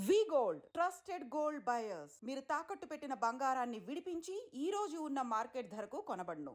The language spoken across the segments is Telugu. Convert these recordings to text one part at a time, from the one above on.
వి గోల్డ్ ట్రస్టెడ్ గోల్డ్ బయర్స్ మీరు తాకట్టు పెట్టిన బంగారాన్ని విడిపించి ఈ రోజు ఉన్న మార్కెట్ ధరకు కొనబడును.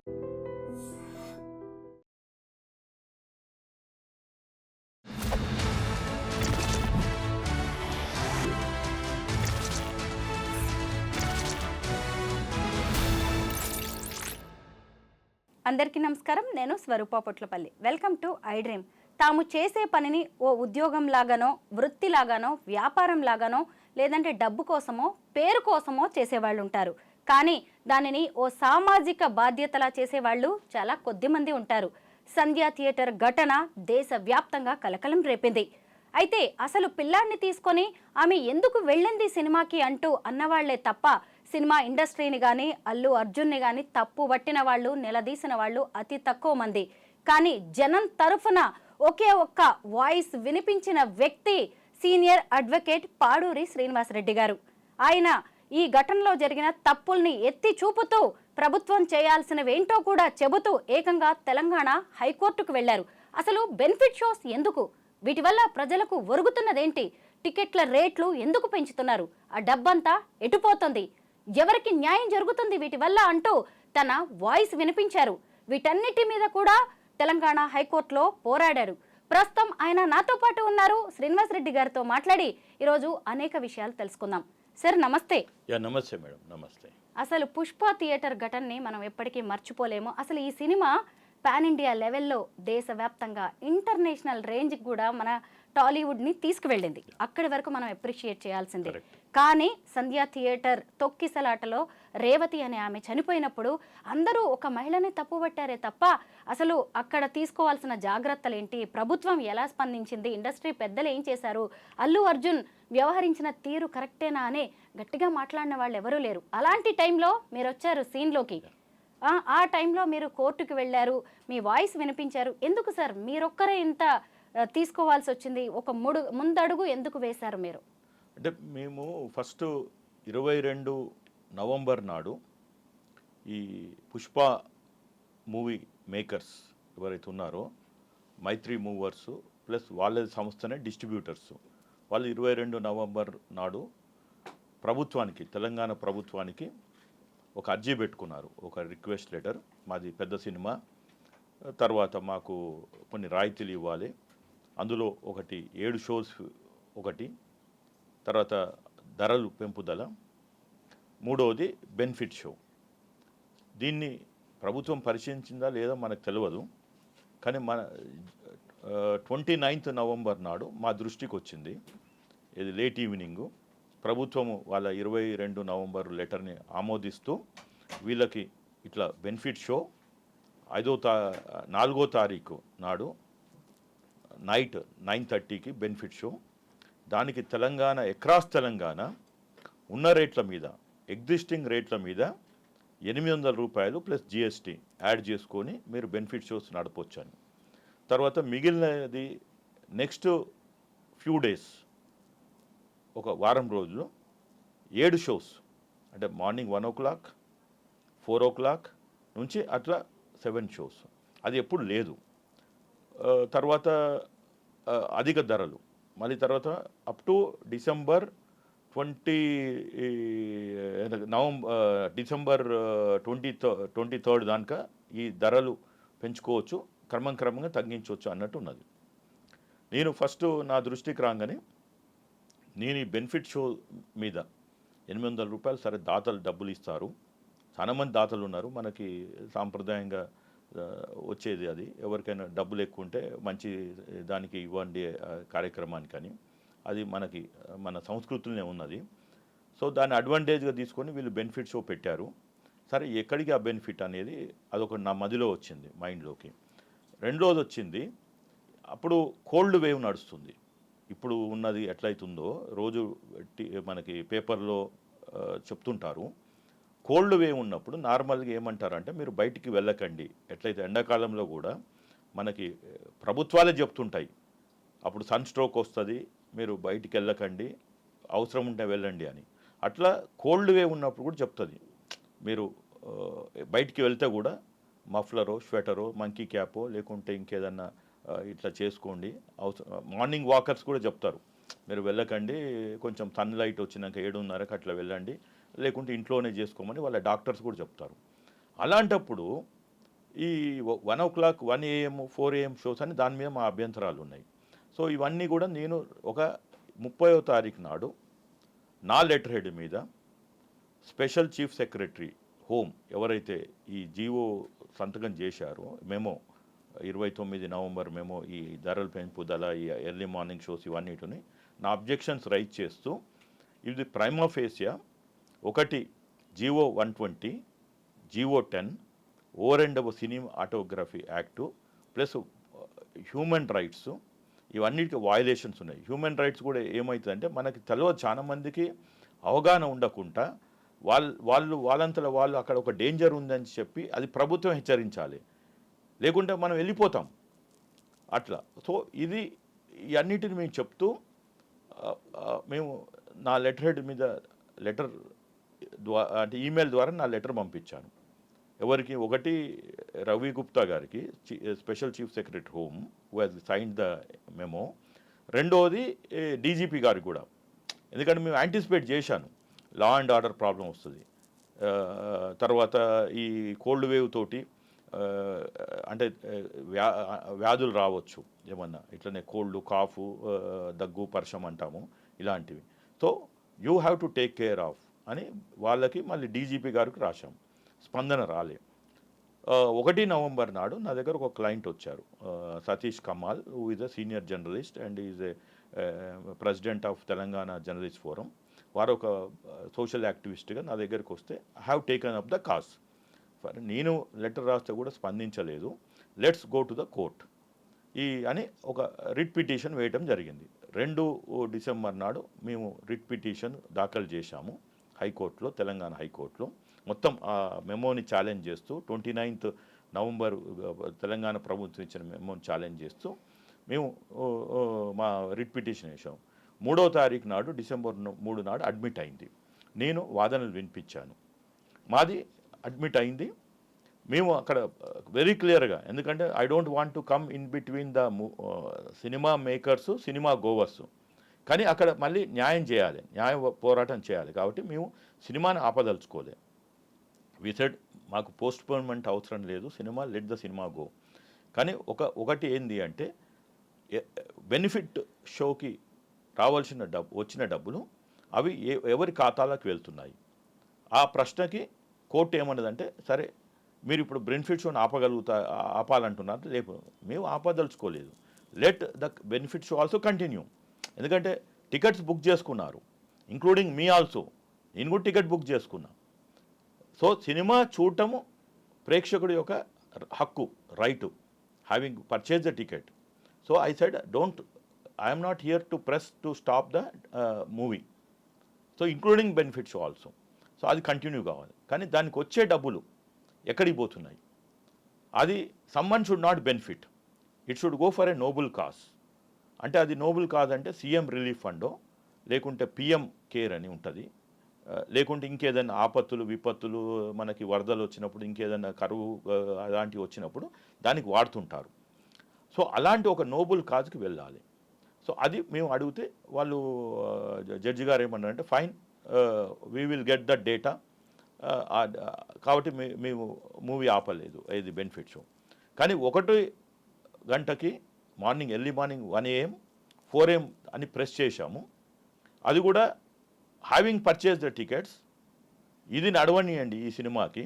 అందరికీ నమస్కారం. నేను Swaroopa Potlapalli. Welcome to I dream. తాము చేసే పనిని ఓ ఉద్యోగం లాగానో, వృత్తిలాగానో, వ్యాపారం లాగానో, లేదంటే డబ్బు కోసమో, పేరు కోసమో చేసేవాళ్ళు ఉంటారు. కానీ దానిని ఓ సామాజిక బాధ్యతలా చేసేవాళ్ళు చాలా కొద్దిమంది ఉంటారు. సంధ్యా థియేటర్ ఘటన దేశవ్యాప్తంగా కలకలం రేపింది. అయితే అసలు పిల్లాడిని తీసుకొని ఆమె ఎందుకు వెళ్ళింది సినిమాకి అంటూ అన్నవాళ్లే తప్ప సినిమా ఇండస్ట్రీని కానీ అల్లు అర్జున్ని కానీ తప్పు పట్టిన వాళ్ళు, నిలదీసిన వాళ్ళు అతి తక్కువ మంది. కానీ జనం తరఫున ఒకే ఒక్క వాయిస్ వినిపించిన వ్యక్తి సీనియర్ అడ్వకేట్ పాడూరి శ్రీనివాసరెడ్డి గారు. ఆయన ఈ ఘటనలో జరిగిన తప్పుల్ని ఎత్తి చూపుతూ ప్రభుత్వం చేయాల్సినవేంటో కూడా చెబుతూ ఏకంగా తెలంగాణ హైకోర్టుకు వెళ్లారు. అసలు బెనిఫిట్ షోస్ ఎందుకు? వీటి వల్ల ప్రజలకు ఒరుగుతున్నదేంటి? టికెట్ల రేట్లు ఎందుకు పెంచుతున్నారు? ఆ డబ్బంతా ఎటుపోతుంది? ఎవరికి న్యాయం జరుగుతుంది వీటి వల్ల అంటూ తన వాయిస్ వినిపించారు. వీటన్నిటి మీద కూడా తెలంగాణ హైకోర్టులో పోరాడారు. ప్రస్తుతం ఆయన నాతో పాటు ఉన్నారు. శ్రీనివాసరెడ్డి గారితో మాట్లాడి ఈరోజు అనేక విషయాలు తెలుసుకుందాం. సార్ నమస్తే. నమస్తే మేడం. నమస్తే. అసలు పుష్ప థియేటర్ ఘటనని మనం ఎప్పటికీ మర్చిపోలేము. అసలు ఈ సినిమా పాన్ ఇండియా లెవెల్లో దేశవ్యాప్తంగా ఇంటర్నేషనల్ రేంజ్కి కూడా మన టాలీవుడ్ని తీసుకువెళ్ళింది. అక్కడి వరకు మనం అప్రిషియేట్ చేయాల్సిందే. కానీ సంధ్యా థియేటర్ తొక్కిసలాటలో రేవతి అనే ఆమె చనిపోయినప్పుడు అందరూ ఒక మహిళని తప్పుపట్టారే తప్ప అసలు అక్కడ తీసుకోవాల్సిన జాగ్రత్తలు ఏంటి, ప్రభుత్వం ఎలా స్పందించింది, ఇండస్ట్రీ పెద్దలు ఏం చేశారు, అల్లు అర్జున్ వ్యవహరించిన తీరు కరెక్టేనా అని గట్టిగా మాట్లాడిన వాళ్ళు ఎవరూ లేరు. అలాంటి టైంలో మీరు వచ్చారు సీన్లోకి. ఆ టైంలో మీరు కోర్టుకు వెళ్ళారు, మీ వాయిస్ వినిపించారు. ఎందుకు సార్ మీరొక్కరే ఇంత తీసుకోవాల్సి వచ్చింది? ఒక ముందడుగు ఎందుకు వేశారు మీరు? అంటే మేము ఫస్ట్ 22 నవంబర్ నాడు ఈ పుష్ప మూవీ మేకర్స్ ఎవరైతే ఉన్నారో మైత్రి మూవర్స్ ప్లస్ వాళ్ళ సంస్థనే డిస్ట్రిబ్యూటర్స్ వాళ్ళు 22 నవంబర్ నాడు ప్రభుత్వానికి, తెలంగాణ ప్రభుత్వానికి ఒక అర్జీ పెట్టుకున్నారు. ఒక రిక్వెస్ట్ లెటర్. మాది పెద్ద సినిమా, తర్వాత మాకు కొన్ని రాయితీలు ఇవ్వాలి. అందులో ఒకటి 7 షోస్, ఒకటి తర్వాత ధరలు పెంపుదల, మూడవది బెనిఫిట్ షో. దీన్ని ప్రభుత్వం పరిశీలించిందా లేదా మనకు తెలియదు. కానీ మన 29 నవంబర్ నాడు మా దృష్టికి వచ్చింది. ఇది లేట్ ఈవినింగు. ప్రభుత్వము వాళ్ళ 22 నవంబర్ లెటర్ని ఆమోదిస్తూ వీళ్ళకి ఇట్లా బెనిఫిట్ షో 4వ తారీఖు నాడు నైట్ 9:30కి బెనిఫిట్ షో. దానికి తెలంగాణ అక్రాస్ తెలంగాణ ఉన్న రేట్ల మీద, ఎగ్జిస్టింగ్ రేట్ల మీద 800 రూపాయలు ప్లస్ జిఎస్టీ యాడ్ చేసుకొని మీరు బెనిఫిట్ షోస్ నడపవచ్చు అని. తర్వాత మిగిలినది నెక్స్ట్ ఫ్యూ డేస్, ఒక వారం రోజులు 7 షోస్, అంటే మార్నింగ్ 1 o'clock, 4 o'clock నుంచి అట్లా 7 షోస్. అది ఎప్పుడు లేదు. తర్వాత అధిక ధరలు మళ్ళీ తర్వాత అప్ టు డిసెంబర్ 23rd దాకా ఈ ధరలు పెంచుకోవచ్చు, క్రమంగా తగ్గించవచ్చు అన్నట్టు ఉన్నది. నేను ఫస్ట్ నా దృష్టికి రాగానే నేను ఈ బెనిఫిట్ షో మీద 800 రూపాయలు, సరే దాతలు డబ్బులు ఇస్తారు, చాలామంది దాతలు ఉన్నారు, మనకి సాంప్రదాయంగా వచ్చేది అది. ఎవరికైనా డబ్బులు ఎక్కువ ఉంటే మంచి దానికి ఇవ్వండి కార్యక్రమానికి అని, అది మనకి మన సంస్కృతిలోనే ఉన్నది. సో దాన్ని అడ్వాంటేజ్గా తీసుకొని వీళ్ళు బెనిఫిట్ షో పెట్టారు. సరే ఎక్కడికి ఆ బెనిఫిట్ అనేది అదొక నా మదిలో వచ్చింది, మైండ్లోకి. రెండోది వచ్చింది, అప్పుడు కోల్డ్ వేవ్ నడుస్తుంది. ఇప్పుడు ఉన్నది ఎట్లయితుందో రోజు మనకి పేపర్లో చెప్తుంటారు. కోల్డ్ వేవ్ ఉన్నప్పుడు నార్మల్గా ఏమంటారంటే మీరు బయటికి వెళ్ళకండి. ఎట్లయితే ఎండాకాలంలో కూడా మనకి ప్రభుత్వాలే చెప్తుంటాయి, అప్పుడు సన్ స్ట్రోక్ వస్తుంది, మీరు బయటికి వెళ్ళకండి, అవసరం ఉంటే వెళ్ళండి అని. అట్లా కోల్డ్ వేవ్ ఉన్నప్పుడు కూడా చెప్తుంది, మీరు బయటికి వెళ్తే కూడా మఫ్లరో, స్వెటరో, మంకీ క్యాపో లేకుంటే ఇంకేదన్నా ఇట్లా చేసుకోండి. మార్నింగ్ వాకర్స్ కూడా చెప్తారు, మీరు వెళ్ళకండి, కొంచెం సన్లైట్ వచ్చినాక 7:30కి అట్లా వెళ్ళండి, లేకుంటే ఇంట్లోనే చేసుకోమని వాళ్ళ డాక్టర్స్ కూడా చెప్తారు. అలాంటప్పుడు ఈ 1 o'clock 1 AM 4 AM షోస్ అని దాని మీద మా అభ్యంతరాలు ఉన్నాయి. సో ఇవన్నీ కూడా నేను ఒక 30వ తారీఖు నాడు నా లెటర్ హెడ్ మీద స్పెషల్ చీఫ్ సెక్రటరీ హోమ్ ఎవరైతే ఈ జీవో సంతకం చేశారో మెమో 29 నవంబర్ మెమో, ఈ ధరల పెంపుదల, ఈ ఎర్లీ మార్నింగ్ షోస్ ఇవన్నిటిని నా అబ్జెక్షన్స్ రైజ్ చేస్తూ ఇది ప్రైమా ఫేసియా ఒకటి GO 120, GO 10, over and above cinematography act plus human rights ఇవన్నిటికీ వయలేషన్స్ ఉన్నాయి. హ్యూమన్ రైట్స్ కూడా ఏమవుతుందంటే మనకి తెలియదు, చాలా మందికి అవగాహన ఉండకుండా వాళ్ళంతలో వాళ్ళు అక్కడ ఒక డేంజర్ ఉందని చెప్పి అది ప్రభుత్వం హెచ్చరించాలి, లేకుంటే మనం వెళ్ళిపోతాం అట్లా. సో ఇది అన్నిటిని మేము చెప్తూ మేము నా లెటర్ హెడ్ మీద లెటర్ అంటే ఈమెయిల్ ద్వారా నా లెటర్ పంపించాను. ఎవరికి? ఒకటి రవి గుప్తా గారికి, special chief secretary home, who has signed the memo. రెండోది డీజీపీ గారికి కూడా, ఎందుకంటే మేము యాంటిసిపేట్ చేశాను లా అండ్ ఆర్డర్ ప్రాబ్లం వస్తుంది, తర్వాత ఈ కోల్డ్ వేవ్ తోటి అంటే వ్యాధులు రావచ్చు, ఏమన్నా ఇట్లనే కోల్డ్, కాఫ్, దగ్గు, పర్షం అంటాము ఇలాంటివి. So you have to take care of అని వాళ్ళకి మళ్ళీ డీజీపీ గారికి రాశాం. స్పందన రాలే. 1 నవంబర్ నాడు నా దగ్గర ఒక క్లయింట్ వచ్చారు, Satish Kamal, who is a senior journalist and is a president of Telangana journalist forum. వారు ఒక సోషల్ యాక్టివిస్ట్గా నా దగ్గరికి వస్తే I have taken up the cause. నేను లెటర్ రాస్తే కూడా స్పందించలేదు. Let's go to the court అని ఒక రిట్ పిటిషన్ వేయటం జరిగింది. 2 డిసెంబర్ నాడు మేము రిట్ పిటిషన్ దాఖలు చేశాము హైకోర్టులో, తెలంగాణ హైకోర్టులో. మొత్తం ఆ మెమోని ఛాలెంజ్ చేస్తూ 29th నవంబర్ తెలంగాణ ప్రభుత్వం ఇచ్చిన మెమోని ఛాలెంజ్ చేస్తూ మేము మా రిట్ పిటిషన్ వేసాము. 3వ తారీఖు నాడు డిసెంబర్ 3 నాడు అడ్మిట్ అయింది. నేను వాదనలు వినిపించాను, మాది అడ్మిట్ అయింది. మేము అక్కడ వెరీ క్లియర్గా, ఎందుకంటే I don't want to come in between the cinema makers, cinema goers, కానీ అక్కడ మళ్ళీ న్యాయం చేయాలి, న్యాయ పోరాటం చేయాలి. కాబట్టి మేము సినిమాని ఆపదలుచుకోలే. వి సెడ్ మాకు పోస్ట్పోన్మెంట్ అవసరం లేదు, cinema let the cinema go. కానీ ఒకటి ఏంది అంటే బెనిఫిట్ షోకి రావాల్సిన వచ్చిన డబ్బులు అవి ఎవరి ఖాతాలకు వెళ్తున్నాయి. ఆ ప్రశ్నకి కోర్టు ఏమన్నదంటే, సరే మీరు ఇప్పుడు బెనిఫిట్ షోని ఆపాలంటున్నారు, లేపు మేము ఆపదలుచుకోలేదు, let the benefit show also continue. ఎందుకంటే టికెట్స్ బుక్ చేసుకున్నారు, ఇంక్లూడింగ్ మీ ఆల్సో, నేను కూడా టికెట్ బుక్ చేసుకున్నా. సో సినిమా చూడటము ప్రేక్షకుడి యొక్క హక్కు, right, having purchase the ticket. So I said I'm not here to press to stop the movie, so including benefit show also. So అది కంటిన్యూ కావాలి. కానీ దానికి వచ్చే డబ్బులు ఎక్కడికి పోతున్నాయి? అది someone should not benefit, it should go for a noble cause. అంటే అది నోబుల్ కాజ్ అంటే సీఎం రిలీఫ్ ఫండో, లేకుంటే పిఎం కేర్ అని ఉంటుంది, లేకుంటే ఇంకేదైనా ఆపత్తులు, విపత్తులు, మనకి వరదలు వచ్చినప్పుడు, ఇంకేదైనా కరువు అలాంటివి వచ్చినప్పుడు దానికి వాడుతుంటారు. సో అలాంటి ఒక నోబుల్ కాజ్కి వెళ్ళాలి. సో అది మేము అడిగితే వాళ్ళు జడ్జి గారు ఏమన్నారంటే, fine, we will get the data, కాబట్టి మేము మూవీ ఆపలేదు ఇది బెనిఫిట్ షో. కానీ 1 గంటకి morning, early morning 1 AM 4 AM అని ప్రెస్ చేశాము. అది కూడా హ్యావింగ్ పర్చేజ్ ద టికెట్స్. ఇది నడవనియండి ఈ సినిమాకి,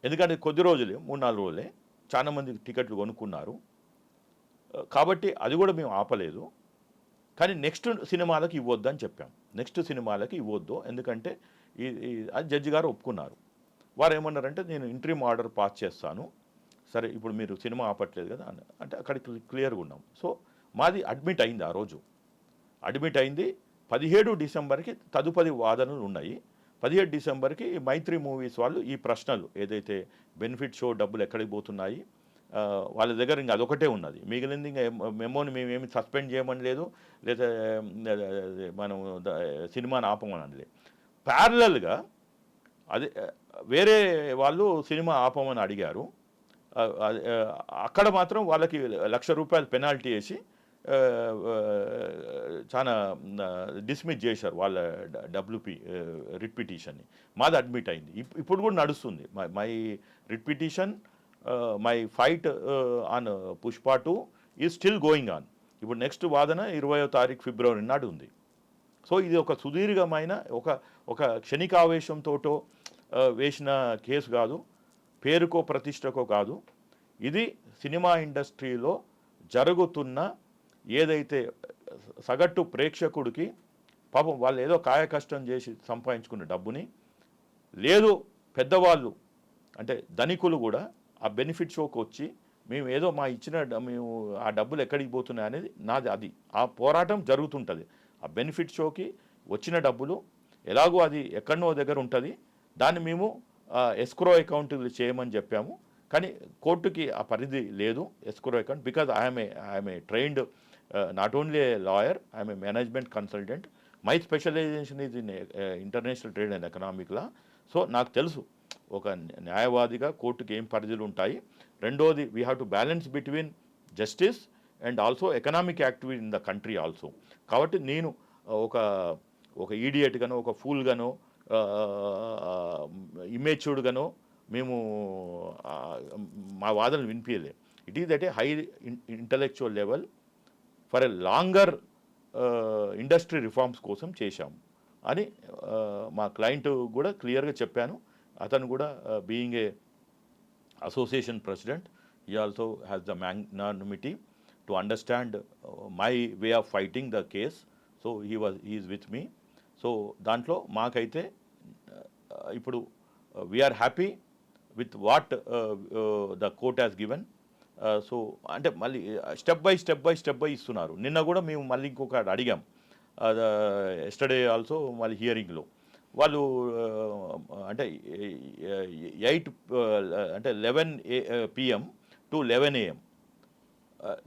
ఎందుకంటే కొద్ది రోజులే, 3-4 రోజులే చాలామంది టికెట్లు కొనుక్కున్నారు. కాబట్టి అది కూడా మేము ఆపలేదు. కానీ నెక్స్ట్ సినిమాలకు ఇవ్వద్దు అని చెప్పాం. నెక్స్ట్ సినిమాలకి ఇవ్వద్దు, ఎందుకంటే అది జడ్జి గారు ఒప్పుకున్నారు. వారు ఏమన్నారంటే, నేను ఇంట్రీమ్ ఆర్డర్ పాస్ చేస్తాను, సరే ఇప్పుడు మీరు సినిమా ఆపట్లేదు కదా అంటే అక్కడికి క్లియర్గా ఉన్నాం. సో మాది అడ్మిట్ అయింది, ఆ రోజు అడ్మిట్ అయింది. 17 డిసెంబర్కి తదుపరి వాదనలు ఉన్నాయి. 17 డిసెంబర్కి మైత్రి మూవీస్ వాళ్ళు ఈ ప్రశ్నలు ఏదైతే బెనిఫిట్ షో డబ్బులు ఎక్కడికి పోతున్నాయి, వాళ్ళ దగ్గర ఇంకా అదొకటే ఉన్నది, మిగిలింది ఇంకా మెమోని మేమేమి సస్పెండ్ చేయమని లేదు, లేదా మనం సినిమాని ఆపమని లేదు. ప్యారలల్గా అది వేరే వాళ్ళు సినిమా ఆపమని అడిగారు. అక్కడ మాత్రం వాళ్ళకి ₹1,00,000 పెనాల్టీ వేసి చాలా డిస్మిస్ చేశారు వాళ్ళ డబ్ల్యూపీ రిట్ పిటిషన్ని. మాది అడ్మిట్ అయింది. ఇప్పుడు కూడా నడుస్తుంది my writ petition, my fight on Pushpa 2 is still going on. ఇప్పుడు నెక్స్ట్ వాదన 20వ తారీఖు ఫిబ్రవరి నాడు ఉంది. సో ఇది ఒక సుదీర్ఘమైన ఒక క్షణికావేశంతోటో వేసిన కేసు కాదు, పేరుకో ప్రతిష్టకో కాదు. ఇది సినిమా ఇండస్ట్రీలో జరుగుతున్న ఏదైతే సగటు ప్రేక్షకుడికి పాపం వాళ్ళు ఏదో కాయకష్టం చేసి సంపాదించుకున్న డబ్బుని, లేదు పెద్దవాళ్ళు అంటే ధనికులు కూడా ఆ బెనిఫిట్ షోకి వచ్చి మేము ఏదో మా ఇచ్చిన మేము ఆ డబ్బులు ఎక్కడికి పోతున్నాయి అనేది నాది, అది ఆ పోరాటం జరుగుతుంటుంది. ఆ బెనిఫిట్ షోకి వచ్చిన డబ్బులు ఎలాగో అది ఎక్కడనో దగ్గర ఉంటుంది, దాన్ని మేము ఎస్క్రో అకౌంట్ చేయమని చెప్పాము. కానీ కోర్టుకి ఆ పరిధి లేదు escrow account, because I'm a trained not only a lawyer, I'm a management consultant. My specialization is in international trade and economic law. So నాకు తెలుసు ఒక న్యాయవాదిగా కోర్టుకి ఏం పరిధులు ఉంటాయి. రెండోది, we have to balance between justice and also economic activity in the country also. కాబట్టి నేను ఒక ఈడియట్గానో ఒక ఫూల్గానో ఇమేచ్యూర్డ్గానో మేము మా వాదనలు వినిపించలే. It is at a high intellectual level for a longer industry reforms కోసం చేశాము అని మా క్లయింట్ కూడా క్లియర్గా చెప్పాను. అతను కూడా being a association president, he also has the magnanimity to understand my way of fighting the case. So he is with me. So దాంట్లో మాకైతే ఇప్పుడు we are happy with what the court has given. So అంటే మళ్ళీ స్టెప్ బై ఇస్తున్నారు. నిన్న కూడా మేము మళ్ళీ ఇంకొకటి అడిగాం, ఎస్టర్డే ఆల్సో మళ్ళీ హియరింగ్లో వాళ్ళు అంటే 11 PM to 11 AM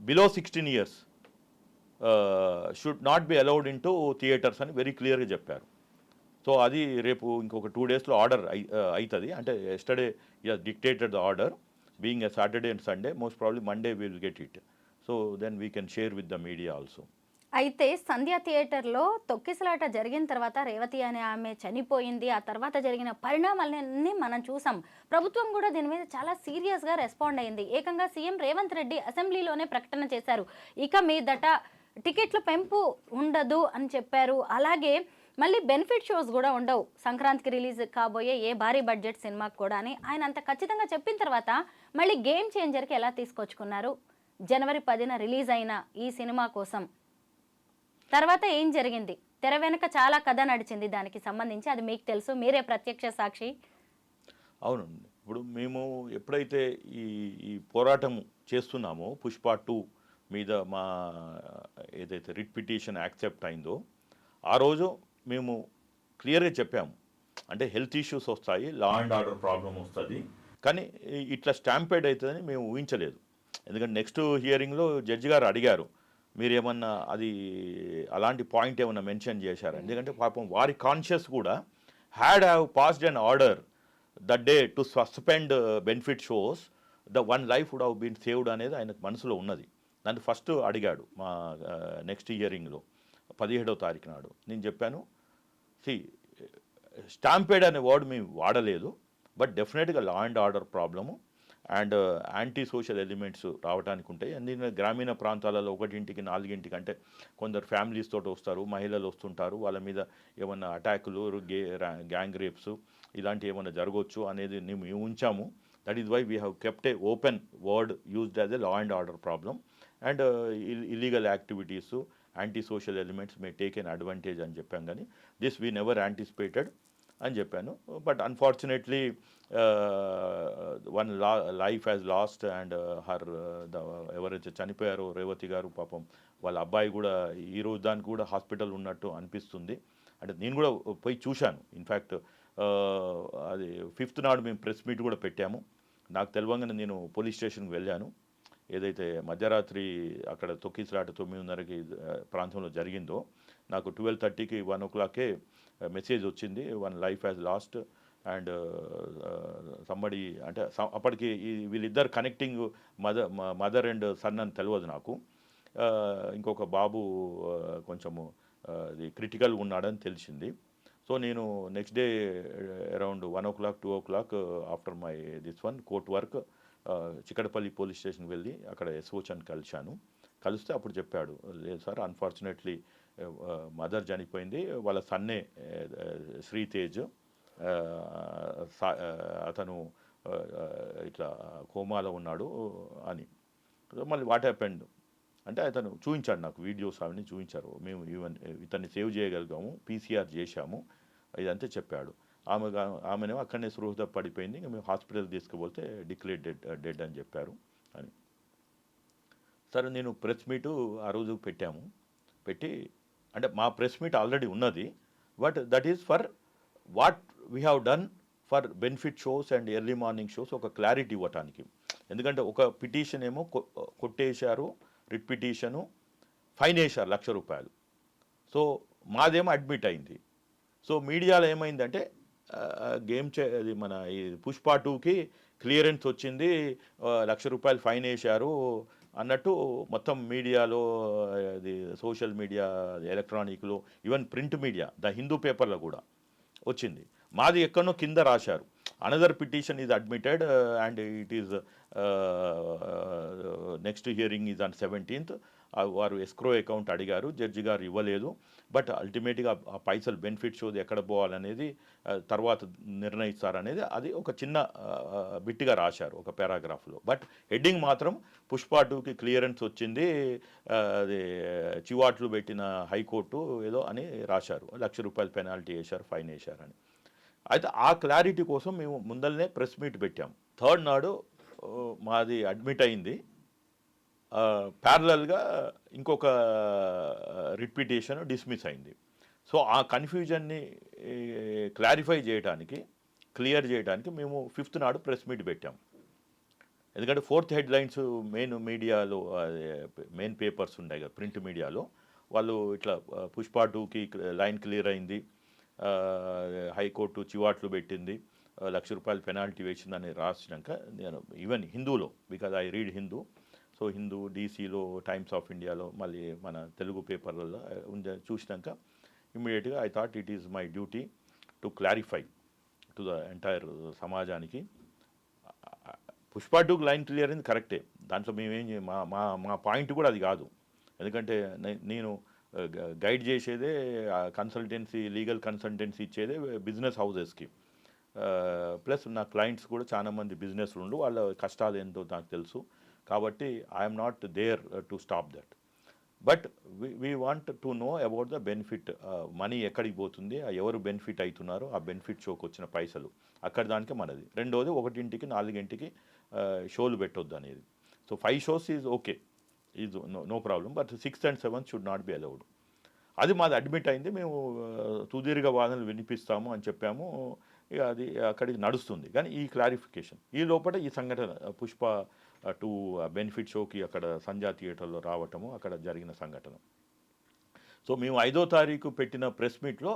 below 16 years should not be allowed in to theatres అని వెరీ క్లియర్గా చెప్పారు. సో అది రేపు ఇంకొక 2 daysలో ఆర్డర్ అవుతుంది. అంటే yesterday dictated the order, being a Saturday and Sunday, most probably Monday we will get it. So then we can share with the media also. అయితే సంధ్య థియేటర్లో తొక్కిసలాట జరిగిన తర్వాత రేవతి అనే ఆమె చనిపోయింది. ఆ తర్వాత జరిగిన పరిణామాలన్నీ మనం చూసాం. ప్రభుత్వం కూడా దీని మీద చాలా సీరియస్గా రెస్పాండ్ అయింది. ఏకంగా సీఎం రేవంత్ రెడ్డి అసెంబ్లీలోనే ప్రకటన చేశారు, ఇక మీదట టికెట్ల పెంపు ఉండదు అని చెప్పారు. అలాగే మళ్ళీ బెనిఫిట్ షోస్ కూడా ఉండవు సంక్రాంతికి రిలీజ్ కాబోయే ఏ భారీ బడ్జెట్ సినిమాకి కూడా అని ఆయన అంత ఖచ్చితంగా చెప్పిన తర్వాత మళ్ళీ గేమ్ చేంజర్కి ఎలా తీసుకొచ్చుకున్నారు జనవరి 10న రిలీజ్ అయిన ఈ సినిమా కోసం? తర్వాత ఏం జరిగింది? తెర వెనుక చాలా కథ నడిచింది దానికి సంబంధించి, అది మీకు తెలుసు, మీరే ప్రత్యక్ష సాక్షి. అవునండి. ఇప్పుడు మేము ఎప్పుడైతే ఈ పోరాటం చేస్తున్నామో పుష్ప 2 మీద మా ఏదైతే రిట్ పిటిషన్ యాక్సెప్ట్ అయిందో ఆ రోజు మేము క్లియర్గా చెప్పాము, అంటే హెల్త్ ఇష్యూస్ వస్తాయి, లా అండ్ ఆర్డర్ ప్రాబ్లం వస్తుంది, కానీ ఇట్లా స్టాంపేడ్ అవుతుందని మేము ఊహించలేదు. ఎందుకంటే నెక్స్ట్ హియరింగ్లో జడ్జి గారు అడిగారు, మీరేమన్నా అది అలాంటి పాయింట్ ఏమన్నా మెన్షన్ చేశారు? ఎందుకంటే పాపం వారి కాన్షియస్ కూడా have passed an order the day to suspend benefit shows, the one life would have been saved అనేది ఆయనకు మనసులో ఉన్నది. నన్ను ఫస్ట్ అడిగాడు మా నెక్స్ట్ హియరింగ్లో 17వ తారీఖు నాడు. నేను చెప్పాను, స్టాంపేడ్ అనే వర్డ్ మేము వాడలేదు, బట్ డెఫినెట్గా లా and order problem and anti social elements రావడానికి ఉంటాయి. అందుకని గ్రామీణ ప్రాంతాలలో 1ంటికి 4ంటికి అంటే కొందరు ఫ్యామిలీస్ తోటి వస్తారు, మహిళలు వస్తుంటారు, వాళ్ళ మీద ఏమన్నా అటాకులు, గ్యాంగ్ రేప్స్ ఇలాంటివి ఏమైనా జరగవచ్చు అనేది మేము ఉంచాము. That is why we have kept a open word used as a law and order problem and illegal activities, anti social elements may take an advantage అని చెప్పాం. కానీ దిస్ వీ నెవర్ యాంటిసిపేటెడ్ అని చెప్పాను. But unfortunately one life has lost and her ఎవరైతే చనిపోయారో రేవతి గారు, పాపం వాళ్ళ అబ్బాయి కూడా ఈరోజు దానికి కూడా హాస్పిటల్ ఉన్నట్టు అనిపిస్తుంది. అంటే నేను కూడా పోయి చూశాను. ఇన్ఫ్యాక్ట్ అది 5th నాడు మేము ప్రెస్ మీట్ కూడా పెట్టాము. నాకు తెలియగానే నేను పోలీస్ స్టేషన్కి వెళ్ళాను. ఏదైతే మధ్యరాత్రి అక్కడ తొక్కిసలాట 9:30కి ప్రాంతంలో జరిగిందో, నాకు 12:30కి 1 o'clockకే మెసేజ్ వచ్చింది, one life has lost and somebody అంటే అప్పటికి వీళ్ళిద్దరు కనెక్టింగ్ మదర్ అండ్ సన్ అని తెలియదు నాకు. ఇంకొక బాబు కొంచెము అది క్రిటికల్ ఉన్నాడని తెలిసింది. సో నేను next day around 1 o'clock 2 o'clock after my this one court work Chikkadpally police స్టేషన్కి వెళ్ళి అక్కడ ఎస్ఓచని కలిశాను. కలిస్తే అప్పుడు చెప్పాడు, లేదు సార్ అన్ఫార్చునేట్లీ మదర్ చనిపోయింది, వాళ్ళ సన్నే శ్రీతేజ్ అతను ఇట్లా కోమాలో ఉన్నాడు అని. మళ్ళీ వాట్ హ్యాపెండ్ అంటే అతను చూపించాడు, నాకు వీడియోస్ అవన్నీ చూపించారు, మేము ఈవెన్ ఇతన్ని సేవ్ చేయగలిగాము, పీసీఆర్ చేశాము, ఇదంతా చెప్పాడు. ఆమెనేమో అక్కడనే స్పృహ పడిపోయింది, ఇంకా మేము హాస్పిటల్ తీసుకుపోతే డిక్లేర్ డెడ్ అని చెప్పారు అని. సరే నేను ప్రెస్ మీటు ఆ రోజు పెట్టి అంటే మా ప్రెస్ మీట్ ఆల్రెడీ ఉన్నది, but that is for what we have done for benefit shows and early morning shows ఒక క్లారిటీ ఇవ్వటానికి. ఎందుకంటే ఒక పిటిషన్ ఏమో కొట్టేశారు, రిట్ పిటిషను, ఫైన్ వేశారు ₹1,00,000. సో మాదేమో అడ్మిట్ అయింది. సో మీడియాలో ఏమైందంటే అది మన ఈ పుష్ప 2కి క్లియరెన్స్ వచ్చింది, ₹1,00,000 ఫైన్ వేశారు అన్నట్టు మొత్తం మీడియాలో, అది సోషల్ మీడియా, ఎలక్ట్రానిక్లో, even print media, the Hindu పేపర్లో కూడా వచ్చింది. మాది ఎక్కడనో కింద రాశారు, another petition is admitted and it is next hearing is on 17th. వారు ఎస్క్రో అకౌంట్ అడిగారు, జడ్జి గారు ఇవ్వలేదు. బట్ అల్టిమేట్గా ఆ పైసలు బెనిఫిట్ షోది ఎక్కడ పోవాలనేది తర్వాత నిర్ణయిస్తారనేది అది ఒక చిన్న బిట్గా రాశారు ఒక పారాగ్రాఫ్లో. బట్ హెడ్డింగ్ మాత్రం పుష్ప 2కి క్లియరెన్స్ వచ్చింది, అది చివాట్లు పెట్టిన హైకోర్టు ఏదో అని రాశారు, ₹1,00,000 పెనాల్టీ వేశారు, ఫైన్ వేశారని. అయితే ఆ క్లారిటీ కోసం మేము ముందరనే ప్రెస్ మీట్ పెట్టాం. 3rd నాడు మాది అడ్మిట్ అయింది, ప్యారలల్గా ఇంకొక రిట్ పిటిషన్ డిస్మిస్ అయింది. సో ఆ కన్ఫ్యూజన్ని క్లారిఫై చేయడానికి, క్లియర్ చేయడానికి మేము 5th నాడు ప్రెస్ మీట్ పెట్టాం. ఎందుకంటే 4th హెడ్లైన్స్ మెయిన్ మీడియాలో, మెయిన్ పేపర్స్ ఉన్నాయి కదా ప్రింట్ మీడియాలో, వాళ్ళు ఇట్లా పుష్ప 2కి లైన్ క్లియర్ అయింది, హైకోర్టు చివాట్లు పెట్టింది, ₹1,00,000 పెనాల్టీ వేసిందని రాసినాక నేను ఈవెన్ హిందూలో, because I read Hindu, so Hindu, డీసీలో, టైమ్స్ ఆఫ్ ఇండియాలో, మళ్ళీ మన తెలుగు పేపర్లలో చూసినాక ఇమ్మీడియట్గా I thought it is my duty to clarify to the entire సమాజానికి. పుష్ప 2కి లైన్ క్లియర్ అయింది కరెక్టే, దాంట్లో మేమేం మా పాయింట్ కూడా అది కాదు. ఎందుకంటే నేను గైడ్ చేసేదే కన్సల్టెన్సీ, లీగల్ కన్సల్టెన్సీ ఇచ్చేదే బిజినెస్ హౌజెస్కి, ప్లస్ నా క్లయింట్స్ కూడా చాలామంది బిజినెస్లు ఉండు, వాళ్ళ కష్టాలు ఏంటో నాకు తెలుసు. కాబట్టి I'm not there to stop that, but we want to know about the benefit, money ఎక్కడికి పోతుంది, ఎవరు బెనిఫిట్ అవుతున్నారో ఆ బెనిఫిట్ షోకి వచ్చిన పైసలు అక్కడ దానికే మనది. రెండోది 1ంటికి 4ంటికి షోలు పెట్టొద్దు అనేది. So 5 shows is okay, is no problem, but 6th and 7th should not be allowed. అది మాది అడ్మిట్ అయింది, మేము సుదీర్ఘ వాదనలు వినిపిస్తాము అని చెప్పాము, ఇక అది అక్కడికి నడుస్తుంది. కానీ ఈ క్లారిఫికేషన్ ఈ లోపల ఈ సంఘటన పుష్ప 2 బెనిఫిట్ షోకి అక్కడ సంధ్యా థియేటర్లో రావటము అక్కడ జరిగిన సంఘటన. సో మేము 5వ తారీఖు పెట్టిన ప్రెస్ మీట్లో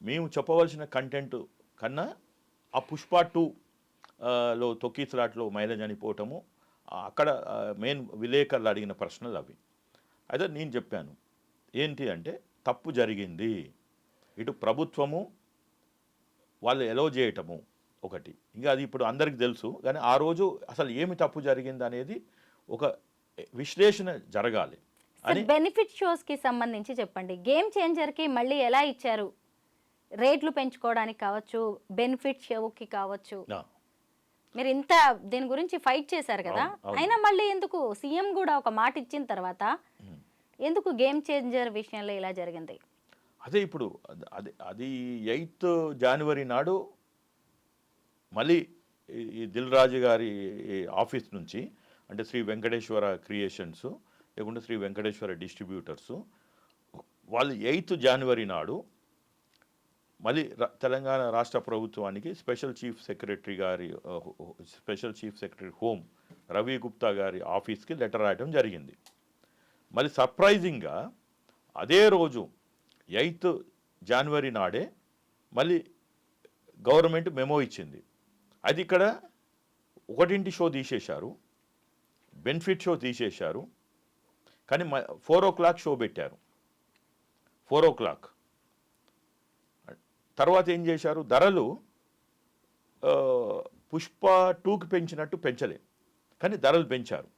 మేము చెప్పవలసిన కంటెంట్ కన్నా ఆ పుష్ప 2లో తొక్కిసలాట్లో మహిళ చనిపోవటము, అక్కడ మెయిన్ విలేకరులు అడిగిన ప్రశ్నలు అవి. అయితే నేను చెప్పాను ఏంటి అంటే, తప్పు జరిగింది, ఇటు ప్రభుత్వము వాళ్ళు ఎలో చేయటము ఒకటి, ఇంకా అది ఇప్పుడు అందరికీ తెలుసు, కానీ ఆ రోజు అసలు ఏమి తప్పు జరిగింది అనేది ఒక విశ్లేషణ జరగాలి అని. బెనిఫిట్ షోస్కి సంబంధించి చెప్పండి, గేమ్ చేంజర్కి మళ్ళీ ఎలా ఇచ్చారు, రేట్లు పెంచుకోవడానికి కావచ్చు, బెనిఫిట్ షోకి కావచ్చు, మీరు ఇంత దీని గురించి ఫైట్ చేశారు కదా, అయినా మళ్ళీ ఎందుకు సీఎం కూడా ఒక మాట ఇచ్చిన తర్వాత ఎందుకు గేమ్ చేంజర్ విషయంలో ఇలా జరిగింది? అదే ఇప్పుడు అది 8th January నాడు మళ్ళీ ఈ దిల్ రాజు గారి ఆఫీస్ నుంచి, అంటే శ్రీ వెంకటేశ్వర క్రియేషన్స్ లేకుంటే శ్రీ వెంకటేశ్వర డిస్ట్రిబ్యూటర్సు, వాళ్ళు 8th January నాడు మళ్ళీ తెలంగాణ రాష్ట్ర ప్రభుత్వానికి special chief secretary home Ravi Gupta గారి ఆఫీస్కి లెటర్ రాయడం జరిగింది. మళ్ళీ సర్ప్రైజింగ్గా అదే రోజు 8th January నాడే మళ్ళీ గవర్నమెంట్ మెమో ఇచ్చింది. అది ఇక్కడ 1ంటి షో తీసేశారు, బెనిఫిట్ షో తీసేశారు, కానీ 4 షో పెట్టారు. 4 తర్వాత ఏం చేశారు, ధరలు పుష్ప 2కి పెంచినట్టు పెంచలే, కానీ ధరలు పెంచారు.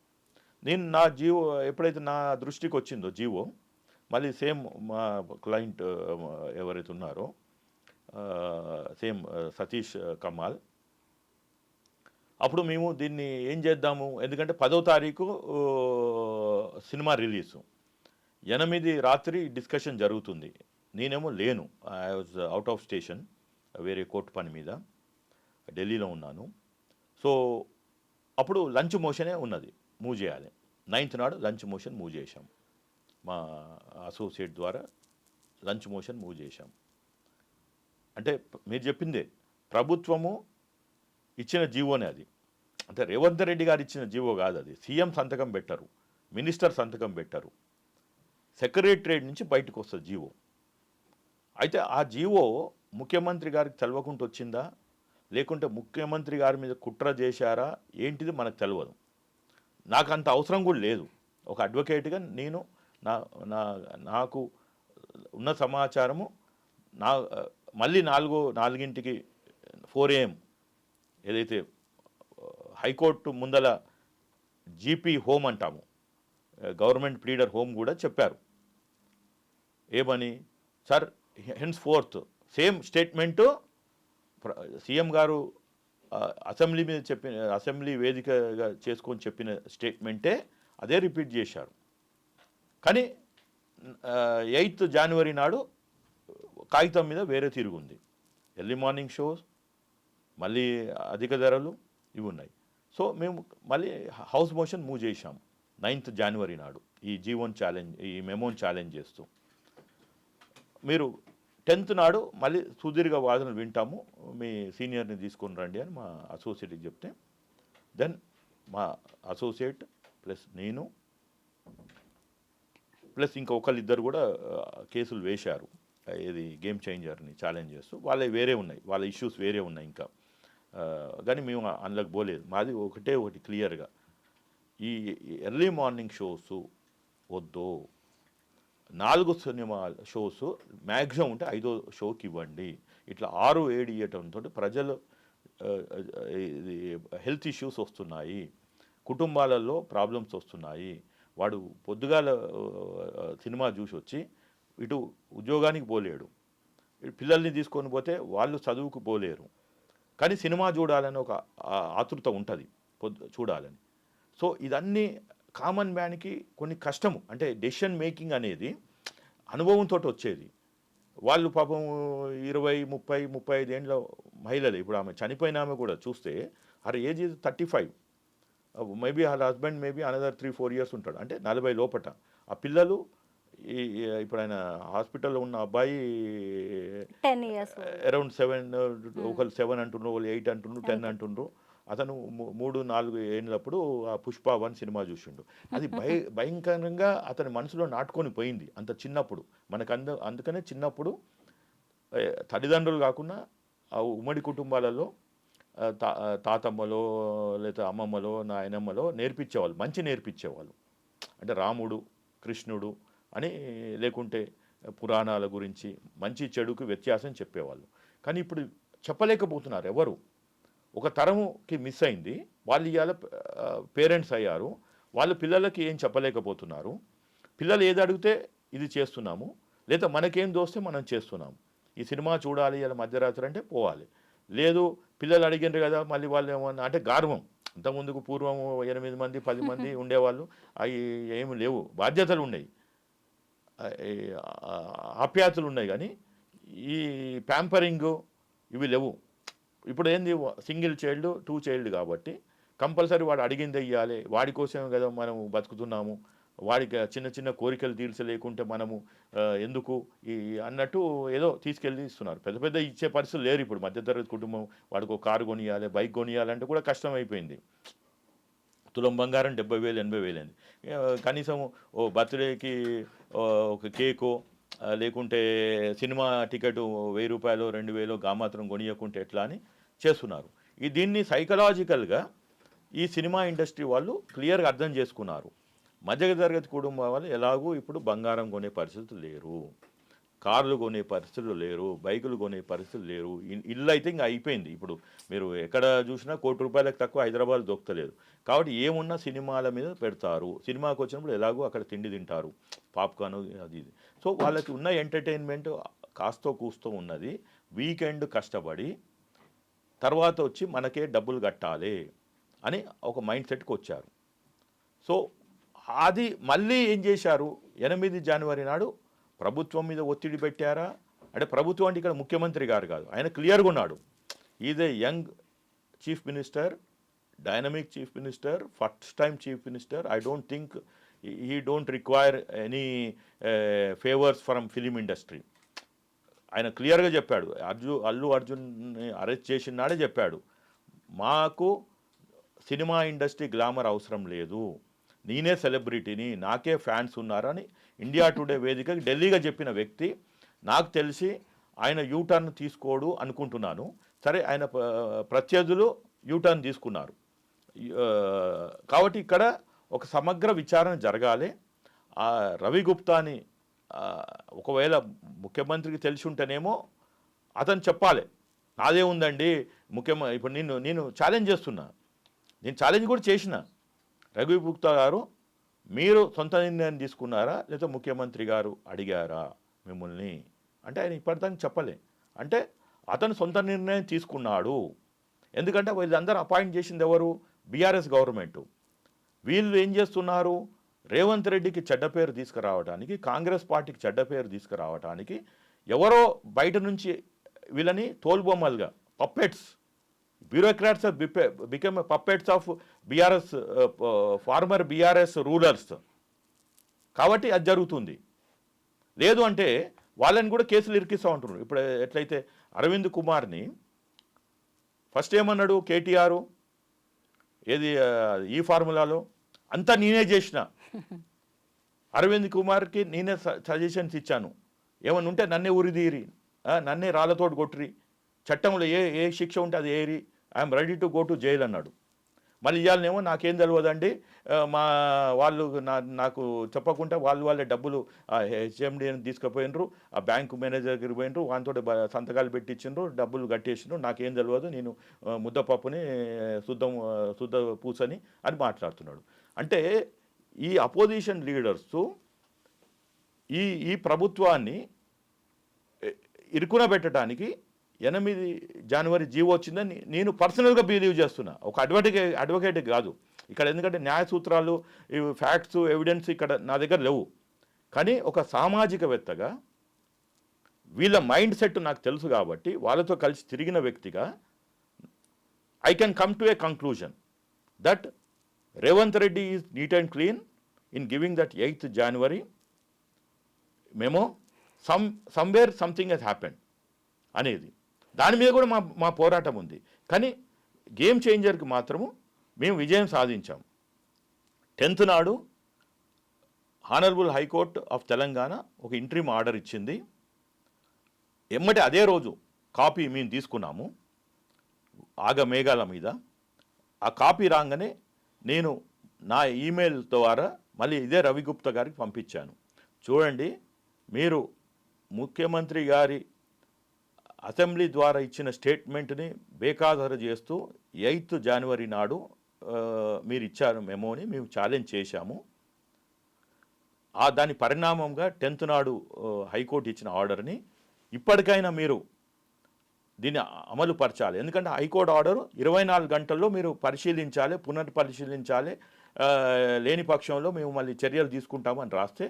నేను నా జీవో ఎప్పుడైతే నా దృష్టికి వచ్చిందో జీవో, మళ్ళీ సేమ్ మా క్లయింట్ ఎవరైతే ఉన్నారో సేమ్ సతీష్ కమాల్, అప్పుడు మేము దీన్ని ఏం చేద్దాము, ఎందుకంటే 10వ తారీఖు సినిమా రిలీజు, 8 రాత్రి డిస్కషన్ జరుగుతుంది. నేనేమో లేను, I was out of station, వేరే కోర్టు పని మీద ఢిల్లీలో ఉన్నాను. సో అప్పుడు లంచ్ మోషనే ఉన్నది, మూవ్ చేయాలి. 9th నాడు లంచ్ మోషన్ మూవ్ చేశాం, మా అసోసియేట్ ద్వారా లంచ్ మోషన్ మూవ్ చేశాం. అంటే మీరు చెప్పిందే, ప్రభుత్వము ఇచ్చిన జీవోనే అది. అంటే రేవంత్ రెడ్డి గారు ఇచ్చిన జీవో కాదు అది. సీఎం సంతకం పెట్టరు, మినిస్టర్ సంతకం పెట్టరు, సెక్రటరేట్ నుంచి బయటకు వస్తుంది జీవో. అయితే ఆ జీవో ముఖ్యమంత్రి గారికి తెలవకుండా వచ్చిందా, లేకుంటే ముఖ్యమంత్రి గారి మీద కుట్ర చేశారా ఏంటిది మనకు తెలియదు. నాకు అంత అవసరం కూడా లేదు. ఒక అడ్వకేట్గా నేను నాకు ఉన్న సమాచారము మళ్ళీ 4కి 4 AM ఏదైతే హైకోర్టు ముందల జీపీ హోమ్ అంటాము, గవర్నమెంట్ ప్లీడర్ హోమ్ కూడా చెప్పారు. ఏమని, sir hence fourth sem statement CM గారు అసెంబ్లీ మీద అసెంబ్లీ వేదికగా చేసుకొని చెప్పిన స్టేట్మెంటే అదే రిపీట్ చేశారు. కానీ 8th జనవరి నాడు కాగితం మీద వేరే తిరుగుంది. ఎర్లీ మార్నింగ్ షోస్, మళ్ళీ అధిక ధరలు ఇవి ఉన్నాయి. సో మేము మళ్ళీ హౌస్ మోషన్ మూవ్ చేశాం 9th జనవరి నాడు, ఈ జీవోన్ ఛాలెంజ్, ఈ మెమోన్ ఛాలెంజ్ చేస్తూ. మీరు 10th నాడు మళ్ళీ సుదీర్ఘ వాదనలు వింటాము, మీ సీనియర్ని తీసుకొని రండి అని మా అసోసియేట్కి చెప్తే, దెన్ మా అసోసియేట్ ప్లస్ నేను ప్లస్ ఇంకా ఒకళ్ళిద్దరు కూడా కేసులు వేశారు. ఇది గేమ్ చేంజర్ని ఛాలెంజ్ చేస్తూ. వాళ్ళ వేరే ఉన్నాయి, వాళ్ళ ఇష్యూస్ వేరే ఉన్నాయి ఇంకా. కానీ మేము అందులోకి పోలేదు. మాది ఒకటి క్లియర్గా, ఈ ఎర్లీ మార్నింగ్ షోస్ వద్దు, 4 సినిమా షోస్ మ్యాక్సిమం ఉంటే 5వ షోకి ఇవ్వండి. ఇట్లా 6, 7 ఇవ్వటంతో ప్రజలు హెల్త్ ఇష్యూస్ వస్తున్నాయి, కుటుంబాలలో ప్రాబ్లమ్స్ వస్తున్నాయి. వాడు పొద్దుగాల సినిమా చూసి వచ్చి ఇటు ఉద్యోగానికి పోలేడు, పిల్లల్ని తీసుకొని పోతే వాళ్ళు చదువుకు పోలేరు, కానీ సినిమా చూడాలని ఒక ఆతృత ఉంటుంది చూడాలని. సో ఇదన్నీ కామన్ మ్యాన్కి కొన్ని కష్టము. అంటే డెసిషన్ మేకింగ్ అనేది అనుభవంతో వచ్చేది. వాళ్ళు పాపం 20, 30, 35 ఏండ్ల మహిళలు, ఇప్పుడు ఆమె చనిపోయిన ఆమె కూడా చూస్తే her age is 35, maybe her husband maybe another 3-4 years ఉంటాడు, అంటే 40 లోపట. ఆ పిల్లలు ఇప్పుడు ఆయన హాస్పిటల్లో ఉన్న అబ్బాయి 10 years, అరౌండ్ 7, ఒకళ్ళు 7 అంటున్నారు, ఒకళ్ళు 8 అంటున్నారు, 10 అంటున్నారు. అతను 3-4 ఏళ్ళప్పుడు ఆ పుష్ప 1 సినిమా చూసిండు. అది భయంకరంగా అతని మనసులో నాటుకొని పోయింది అంత చిన్నప్పుడు. మనకు అందుకనే చిన్నప్పుడు తల్లిదండ్రులు కాకుండా ఆ ఉమ్మడి కుటుంబాలలో తాతమ్మలో లేదా అమ్మమ్మలో నాయనమ్మలో నేర్పించేవాళ్ళు, మంచి నేర్పించేవాళ్ళు. అంటే రాముడు కృష్ణుడు అని, లేకుంటే పురాణాల గురించి మంచి చెడుకు వ్యత్యాసం చెప్పేవాళ్ళు. కానీ ఇప్పుడు చెప్పలేకపోతున్నారు ఎవరు. ఒక తరముకి మిస్ అయింది. వాళ్ళు ఇవాళ పేరెంట్స్ అయ్యారు, వాళ్ళు పిల్లలకి ఏం చెప్పలేకపోతున్నారు. పిల్లలు ఏది అడిగితే ఇది చేస్తున్నాము, లేదా మనకేం దోస్తే మనం చేస్తున్నాము. ఈ సినిమా చూడాలి ఇలా మధ్యరాత్రి అంటే పోవాలి, లేదు పిల్లలు అడిగినారు కదా మళ్ళీ వాళ్ళు ఏమన్నా అంటే గార్వం. అంతకుముందుకు పూర్వం 8 మంది 10 మంది ఉండేవాళ్ళు, అవి ఏమి లేవు, బాధ్యతలు ఉన్నాయి, ఆప్యాయతలు ఉన్నాయి, కానీ ఈ ప్యాంపరింగ్ ఇవి లేవు. ఇప్పుడు ఏంది, సింగిల్ చైల్డ్ 2 చైల్డ్ కాబట్టి కంపల్సరీ వాడు అడిగిందే ఇవ్వాలి, వాడి కోసమే కదా మనం బతుకుతున్నాము, వాడికి చిన్న చిన్న కోరికలు తీర్చలేకుంటే మనము ఎందుకు ఈ అన్నట్టు ఏదో తీసుకెళ్ళి ఇస్తున్నారు. పెద్ద పెద్ద ఇచ్చే పరిస్థితులు లేరు ఇప్పుడు. మధ్యతరగతి కుటుంబం వాడికి ఒక కారు కొనియాలి, బైక్ కొనియాలంటే కూడా కష్టం అయిపోయింది. తులం బంగారం 70,000 80,000 అయింది. కనీసం ఓ బర్త్డేకి ఒక కేకో లేకుంటే సినిమా టికెట్ 1000 రూపాయలు 2000 గామాత్రం కొనియకుంటే ఎట్లా అని చేస్తున్నారు. దీన్ని సైకలాజికల్గా ఈ సినిమా ఇండస్ట్రీ వాళ్ళు క్లియర్గా అర్థం చేసుకున్నారు. మధ్యతరగతి కుటుంబం వాళ్ళు ఎలాగూ ఇప్పుడు బంగారం కొనే పరిస్థితులు లేరు, కార్లు కొనే పరిస్థితులు లేరు, బైకులు కొనే పరిస్థితులు లేరు. ఇల్లు అయితే ఇంకా అయిపోయింది. ఇప్పుడు మీరు ఎక్కడ చూసినా ₹1,00,00,000 తక్కువ హైదరాబాద్ దొరకలేదు. కాబట్టి ఏమున్నా సినిమాల మీద పెడతారు. సినిమాకి వచ్చినప్పుడు ఎలాగో అక్కడ తిండి తింటారు, పాప్కార్న్ అది ఇది. సో వాళ్ళకి ఉన్న ఎంటర్టైన్మెంట్ కాస్తో కూస్తో ఉన్నది. వీకెండ్ కష్టపడి తర్వాత వచ్చి మనకే డబ్బులు కట్టాలి అని ఒక మైండ్ సెట్కి వచ్చారు. సో అది మళ్ళీ ఏం చేశారు, 8 జనవరి నాడు ప్రభుత్వం మీద ఒత్తిడి పెట్టారా అంటే, ప్రభుత్వం అంటే ఇక్కడ ముఖ్యమంత్రి గారు కాదు, ఆయన క్లియర్గా ఉన్నాడు. Is a young chief minister, dynamic chief minister, first time chief minister. I don't think he don't require any favours from film industry. ఆయన క్లియర్గా చెప్పాడు, అల్లు అర్జున్ని అరెస్ట్ చేసిన నాడే చెప్పాడు, మాకు సినిమా ఇండస్ట్రీ గ్లామర్ అవసరం లేదు, నేనే సెలబ్రిటీని, నాకే ఫ్యాన్స్ ఉన్నారని ఇండియా టుడే వేదికకి ఢిల్లీగా చెప్పిన వ్యక్తి. నాకు తెలిసి ఆయన యూటర్న్ తీసుకోడు అనుకుంటున్నాను. సరే, ఆయన ప్రత్యర్థులు యూటర్న్ తీసుకున్నారు. కాబట్టి ఇక్కడ ఒక సమగ్ర విచారణ జరగాలి. రవి గుప్తాని ఒకవేళ ముఖ్యమంత్రికి తెలిసి ఉంటేనేమో అతను చెప్పాలి, నాదే ఉందండి ఇప్పుడు నేను ఛాలెంజ్ చేస్తున్నా, నేను ఛాలెంజ్ కూడా చేసిన. రవి గుప్తా గారు, మీరు సొంత నిర్ణయం తీసుకున్నారా లేదా ముఖ్యమంత్రి గారు అడిగారా మిమ్మల్ని అంటే, ఆయన ఇప్పటిదాకా చెప్పలే. అంటే అతను సొంత నిర్ణయం తీసుకున్నాడు. ఎందుకంటే వీళ్ళందరూ అపాయింట్ చేసింది ఎవరు, బీఆర్ఎస్ గవర్నమెంట్. వీళ్ళు ఏం చేస్తున్నారు, రేవంత్ రెడ్డికి చెడ్డ పేరు తీసుకురావడానికి, కాంగ్రెస్ పార్టీకి చెడ్డ పేరు తీసుకురావడానికి ఎవరో బయట నుంచి వీళ్ళని తోలుబొమ్మలుగా, puppets, bureaucrats become puppets of BRS, former BRS rulers. కాబట్టి అది జరుగుతుంది. లేదు అంటే వాళ్ళని కూడా కేసులు ఇరికిస్తూ ఉంటున్నారు. ఇప్పుడు ఎట్లయితే అరవింద్ కుమార్ని ఫస్ట్ ఏమన్నాడు కేటీఆర్, ఏది ఈ ఫార్ములాలో అంతా నేనే చేసిన, అరవింద్ కుమార్కి నేనే సజెషన్స్ ఇచ్చాను, ఏమన్నా ఉంటే నన్నే ఉరిదీరి, నన్నే రాళ్ళతోటి కొట్టిరి, చట్టంలో ఏ శిక్ష ఉంటే అది ఏరి, I'm ready to go to jail అన్నాడు. మళ్ళీ ఇవ్వాలనేమో నాకేం తెలియదండి, మా వాళ్ళు నాకు చెప్పకుండా వాళ్ళే డబ్బులు హెచ్ఎండిని తీసుకుపోయినరు, ఆ బ్యాంకు మేనేజర్ దగ్గరికి పోయినరు, వాళ్ళతో సంతకాలు పెట్టించిండ్రు, డబ్బులు కట్టేసిండ్రు, నాకేం తెలియదు, నేను ముద్దపప్పుని శుద్ధ పూసని అని మాట్లాడుతున్నాడు. అంటే ఈ అపోజిషన్ లీడర్స్ ఈ ప్రభుత్వాన్ని ఇరుకున పెట్టడానికి 8 జనవరి జీవో వచ్చిందని నేను పర్సనల్గా బిలీవ్ చేస్తున్నా, ఒక అడ్వకేట్ కాదు ఇక్కడ. ఎందుకంటే న్యాయ సూత్రాలు, ఫ్యాక్ట్స్, ఎవిడెన్స్ ఇక్కడ నా దగ్గర లేవు. కానీ ఒక సామాజికవేత్తగా వీళ్ళ మైండ్ సెట్ నాకు తెలుసు కాబట్టి, వాళ్ళతో కలిసి తిరిగిన వ్యక్తిగా I can come to a conclusion that Revanth Reddy is neat and clean in giving that 8th January memo. Somewhere something he's happened అనేది, దాని మీద కూడా మా పోరాటం ఉంది. కానీ గేమ్ చేంజర్కి మాత్రము మేము విజయం సాధించాం. 10th నాడు హానరబుల్ హైకోర్టు ఆఫ్ తెలంగాణ ఒక ఇంట్రీమ్ ఆర్డర్ ఇచ్చింది. ఎమ్మటే అదే రోజు కాపీ మేము తీసుకున్నాము ఆగమేఘాల మీద. ఆ కాపీ రాగానే నేను నా ఈమెయిల్ ద్వారా మళ్ళీ ఇదే రవిగుప్తా గారికి పంపించాను. చూడండి, మీరు ముఖ్యమంత్రి గారి అసెంబ్లీ ద్వారా ఇచ్చిన స్టేట్మెంట్ని బేఖాతరు చేస్తూ 8th January నాడు మీరు ఇచ్చారు మెమోని, మేము ఛాలెంజ్ చేశాము. దాని పరిణామంగా 10th నాడు హైకోర్టు ఇచ్చిన ఆర్డర్ని ఇప్పటికైనా మీరు దీన్ని అమలు పరచాలి. ఎందుకంటే హైకోర్టు ఆర్డర్ 24 గంటల్లో మీరు పరిశీలించాలి, పునర్పరిశీలించాలి, లేని పక్షంలో మేము మళ్ళీ చర్యలు తీసుకుంటామని రాస్తే,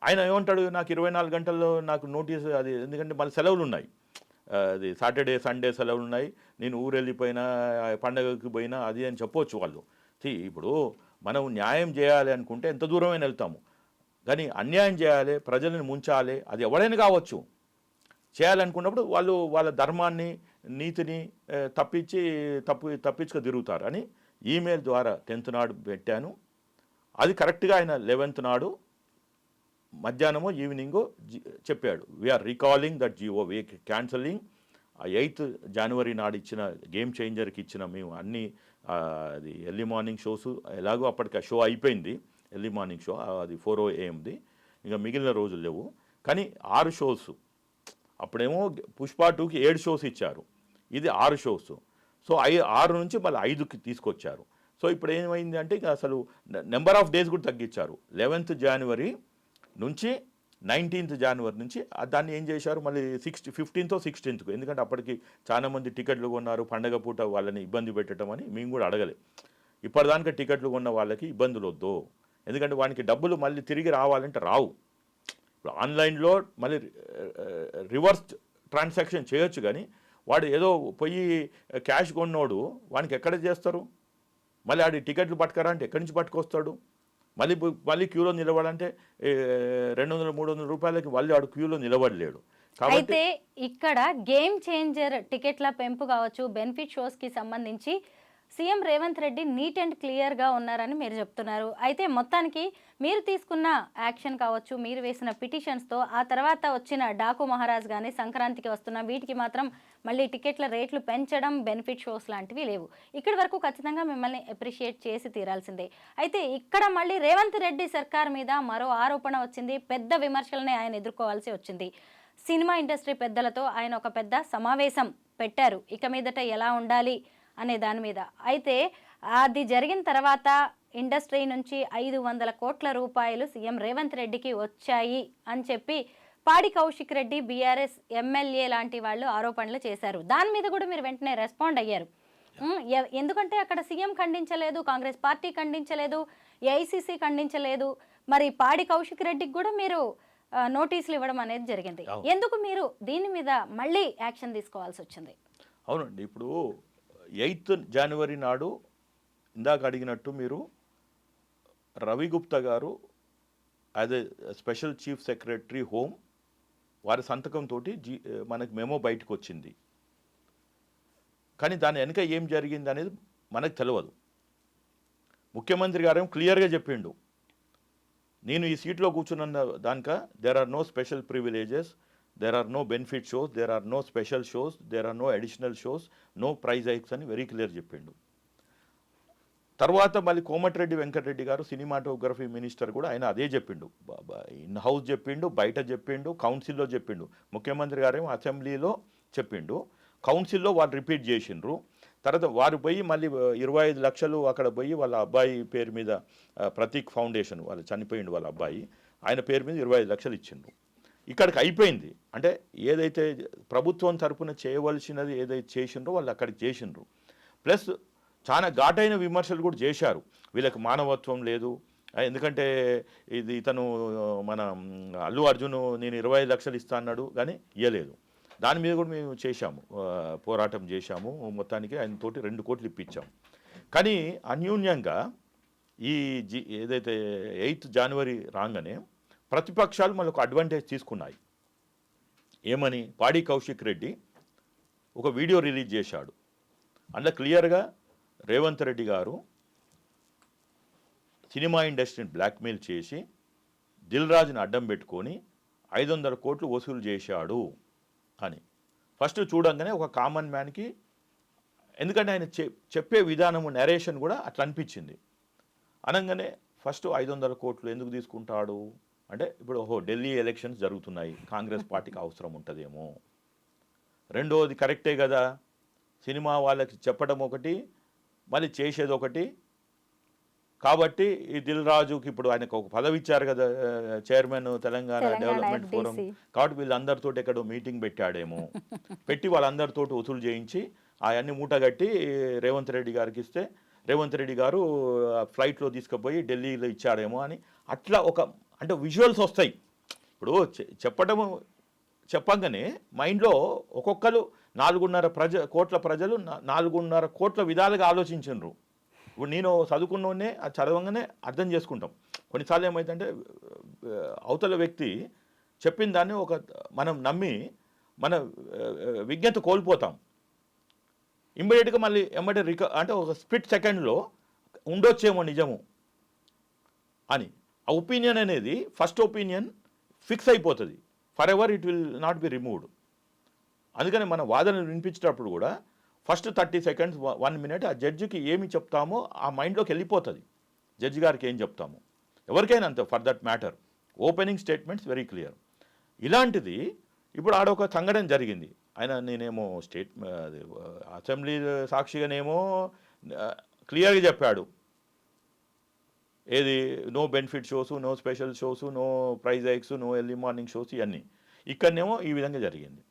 ఆయన ఏమంటాడు, నాకు 24 గంటల్లో నాకు నోటీస్, అది ఎందుకంటే మళ్ళీ సెలవులు ఉన్నాయి, అది సాటర్డే సండే సెలవులు ఉన్నాయి, నేను ఊరు వెళ్ళిపోయినా, పండగకి పోయినా అది అని చెప్పొచ్చు వాళ్ళు. ఇప్పుడు మనం న్యాయం చేయాలి అనుకుంటే ఎంత దూరమైనా వెళ్తాము, కానీ అన్యాయం చేయాలి, ప్రజలను ముంచాలి, అది ఎవరైనా కావచ్చు, చేయాలనుకున్నప్పుడు వాళ్ళు వాళ్ళ ధర్మాన్ని, నీతిని తప్పించుకు తిరుగుతారు అని ఈమెయిల్ ద్వారా 10th నాడు పెట్టాను. అది కరెక్ట్గా ఆయన 11th నాడు మధ్యాహ్నమో ఈవినింగో చెప్పాడు, we are recalling that GO, we cancelling. 8th January నాడు ఇచ్చిన గేమ్ చేంజర్కి ఇచ్చిన మేము అన్ని అది ఎర్లీ మార్నింగ్ షోస్ ఎలాగో అప్పటికి షో అయిపోయింది, ఎర్లీ మార్నింగ్ షో, అది 4 AM ఇంకా మిగిలిన రోజులు లేవు. కానీ 6 షోస్, అప్పుడేమో పుష్ప 2కి 7 షోస్ ఇచ్చారు, ఇది 6 షోస్. సో 6 నుంచి మళ్ళీ 5కి తీసుకొచ్చారు. సో ఇప్పుడు ఏమైంది అంటే ఇక అసలు నెంబర్ ఆఫ్ డేస్ కూడా తగ్గించారు. 11th January నుంచి 19th January నుంచి దాన్ని ఏం చేశారు మళ్ళీ 15th or 16th, ఎందుకంటే అప్పటికి చాలామంది టికెట్లు కొన్నారు, పండగ పూట వాళ్ళని ఇబ్బంది పెట్టడం అని మేము కూడా అడగలే. ఇప్పటిదానిక టికెట్లు కొన్న వాళ్ళకి ఇబ్బందులు వద్దు, ఎందుకంటే వానికి డబ్బులు మళ్ళీ తిరిగి రావాలంటే రావు. ఇప్పుడు ఆన్లైన్లో మళ్ళీ రివర్స్ ట్రాన్సాక్షన్ చేయొచ్చు, కానీ వాడు ఏదో పోయి క్యాష్ కొన్నోడు వానికి ఎక్కడ చేస్తారు? మళ్ళీ ఆడి టికెట్లు పట్టుకరా అంటే ఎక్కడి నుంచి పట్టుకొస్తాడు? మళ్ళీ క్యూలో నిలబడాలంటే 200-300 రూపాయలకి మళ్ళీ ఆడు క్యూలో నిలబడలేడు. అయితే ఇక్కడ గేమ్ చేంజర్ టికెట్ల పెంపు కావచ్చు, బెనిఫిట్ షోస్కి సంబంధించి CM Revanth Reddy neat and క్లియర్గా ఉన్నారని మీరు చెప్తున్నారు. అయితే మొత్తానికి మీరు తీసుకున్న యాక్షన్ కావచ్చు, మీరు వేసిన పిటిషన్స్తో ఆ తర్వాత వచ్చిన డాకు మహారాజ్ కానీ సంక్రాంతికి వస్తున్న వీటికి మాత్రం మళ్ళీ టికెట్ల రేట్లు పెంచడం, బెనిఫిట్ షోస్ లాంటివి లేవు. ఇక్కడి వరకు ఖచ్చితంగా మిమ్మల్ని అప్రిషియేట్ చేసి తీరాల్సిందే. అయితే ఇక్కడ మళ్ళీ రేవంత్ రెడ్డి సర్కార్ మీద మరో ఆరోపణ వచ్చింది, పెద్ద విమర్శలని ఆయన ఎదుర్కోవాల్సి వచ్చింది. సినిమా ఇండస్ట్రీ పెద్దలతో ఆయన ఒక పెద్ద సమావేశం పెట్టారు ఇక మీదట ఎలా ఉండాలి అనే దాని మీద. అయితే అది జరిగిన తర్వాత ఇండస్ట్రీ నుంచి 500 కోట్ల రూపాయలు సీఎం రేవంత్ రెడ్డికి వచ్చాయి అని చెప్పి పాడి కౌశిక్ రెడ్డి, బీఆర్ఎస్ ఎమ్మెల్యే లాంటి వాళ్ళు ఆరోపణలు చేశారు. దాని మీద కూడా మీరు వెంటనే రెస్పాండ్ అయ్యారు. ఎందుకంటే అక్కడ సీఎం ఖండించలేదు, కాంగ్రెస్ పార్టీ ఖండించలేదు, ఏఐసీసీ ఖండించలేదు, మరి పాడి కౌశిక్ రెడ్డికి కూడా మీరు నోటీసులు ఇవ్వడం అనేది జరిగింది. ఎందుకు మీరు దీని మీద మళ్ళీ యాక్షన్ తీసుకోవాల్సి వచ్చింది? అవునండి, ఇప్పుడు 8th January నాడు ఇందాక అడిగినట్టు మీరు రవి గుప్తా గారు as a special chief secretary home వారి సంతకంతో మనకు మెమో బయటకు వచ్చింది. కానీ దాని వెనుక ఏం జరిగింది అనేది మనకు తెలియదు. ముఖ్యమంత్రి గారేమో క్లియర్గా చెప్పిండు, నేను ఈ సీట్లో కూర్చున్న దానిక there are no special privileges, there are no benefit shows, there are no special shows, there are no additional shows, no price hikes అని వెరీ క్లియర్ చెప్పిండు. తర్వాత మళ్ళీ కోమటిరెడ్డి వెంకటరెడ్డి గారు సినిమాటోగ్రఫీ మినిస్టర్ కూడా ఆయన అదే చెప్పిండు, ఇన్ హౌస్ చెప్పిండు, బయట చెప్పిండు, కౌన్సిల్లో చెప్పిండు. ముఖ్యమంత్రి గారేమో అసెంబ్లీలో చెప్పిండు, కౌన్సిల్లో వాళ్ళు రిపీట్ చేసిండ్రు. తర్వాత వారు పోయి మళ్ళీ 25 లక్షలు అక్కడ పోయి వాళ్ళ అబ్బాయి పేరు మీద ప్రతీక్ ఫౌండేషన్, వాళ్ళు చనిపోయిండు వాళ్ళ అబ్బాయి, ఆయన పేరు మీద 25 లక్షలు ఇచ్చిండ్రు. ఇక్కడికి అయిపోయింది. అంటే ఏదైతే ప్రభుత్వం తరపున చేయవలసినది ఏదైతే చేసిండ్రో వాళ్ళు అక్కడికి చేసిండ్రు. ప్లస్ చాలా ఘాటైన విమర్శలు కూడా చేశారు, వీళ్ళకి మానవత్వం లేదు, ఎందుకంటే ఇది ఇతను మన అల్లు అర్జున్ నేను 25 లక్షలు ఇస్తా అన్నాడు కానీ ఇవ్వలేదు. దాని మీద కూడా మేము చేశాము, పోరాటం చేశాము, మొత్తానికి ఆయనతోటి 2 కోట్లు ఇప్పించాము. కానీ అన్యూన్యంగా ఈ ఏదైతే 8th January రాగానే ప్రతిపక్షాలు మనకు అడ్వాంటేజ్ తీసుకున్నాయి. ఏమని? పాడి కౌశిక్ రెడ్డి ఒక వీడియో రిలీజ్ చేశాడు, అందులో క్లియర్గా రేవంత్ రెడ్డి గారు సినిమా ఇండస్ట్రీని బ్లాక్మెయిల్ చేసి దిల్ రాజుని అడ్డం పెట్టుకొని 500 కోట్లు వసూలు చేశాడు అని. ఫస్ట్ చూడంగానే ఒక కామన్ మ్యాన్కి, ఎందుకంటే ఆయన చెప్పే విధానము నెరేషన్ కూడా అట్లా అనిపించింది. అనగానే ఫస్ట్ 500 కోట్లు ఎందుకు తీసుకుంటాడు అంటే, ఇప్పుడు ఢిల్లీ ఎలక్షన్స్ జరుగుతున్నాయి, కాంగ్రెస్ పార్టీకి అవసరం ఉంటుందేమో. రెండోది కరెక్టే కదా, సినిమా వాళ్ళకి చెప్పడం ఒకటి మళ్ళీ చేసేది ఒకటి. కాబట్టి ఈ దిల్ రాజుకి ఇప్పుడు ఆయనకు ఒక పదవి ఇచ్చారు కదా, చైర్మన్ తెలంగాణ డెవలప్మెంట్ ఫోరం, కాబట్టి వీళ్ళందరితో ఎక్కడో మీటింగ్ పెట్టాడేమో, పెట్టి వాళ్ళందరితో వసూలు చేయించి అవన్నీ మూటగట్టి రేవంత్ రెడ్డి గారికి ఇస్తే రేవంత్ రెడ్డి గారు ఫ్లైట్లో తీసుకుపోయి ఢిల్లీలో ఇచ్చాడేమో అని అట్లా ఒక అంటే విజువల్స్ వస్తాయి. ఇప్పుడు చెప్పంగానే మైండ్లో ఒక్కొక్కరు 4.5 కోట్ల ప్రజలు 4.5 కోట్ల విధాలుగా ఆలోచించరు. ఇప్పుడు నేను చదువుకున్నోనే అది చదవంగానే అర్థం చేసుకుంటాం. కొన్నిసార్లు ఏమైందంటే అవతల వ్యక్తి చెప్పిన దాన్ని మనం నమ్మి మన విజ్ఞత కోల్పోతాం. ఇమ్మీడియట్గా మళ్ళీ అంటే ఒక స్ప్లిట్ సెకండ్లో ఉండొచ్చేమో నిజము అని ఆ ఒపీనియన్ అనేది ఫస్ట్ ఒపీనియన్ ఫిక్స్ అయిపోతుంది, for ever it will not be removed. అందుకని మన వాదనలు వినిపించేటప్పుడు కూడా ఫస్ట్ 30 seconds 1 minute ఆ జడ్జికి ఏమి చెప్తామో ఆ మైండ్లోకి వెళ్ళిపోతుంది, జడ్జి గారికి ఏం చెప్తాము. ఎవరికైనా అంతే, for that matter. Opening statements very clear. ఇలాంటిది ఇప్పుడు ఆడొక సంఘటన జరిగింది. నేనేమో అసెంబ్లీ సాక్షిగానేమో క్లియర్గా చెప్పాడు, ఏది no benefit shows, no special shows, no price hikes, no early morning shows, ఇవన్నీ. ఇక్కడనేమో ఈ విధంగా జరిగింది.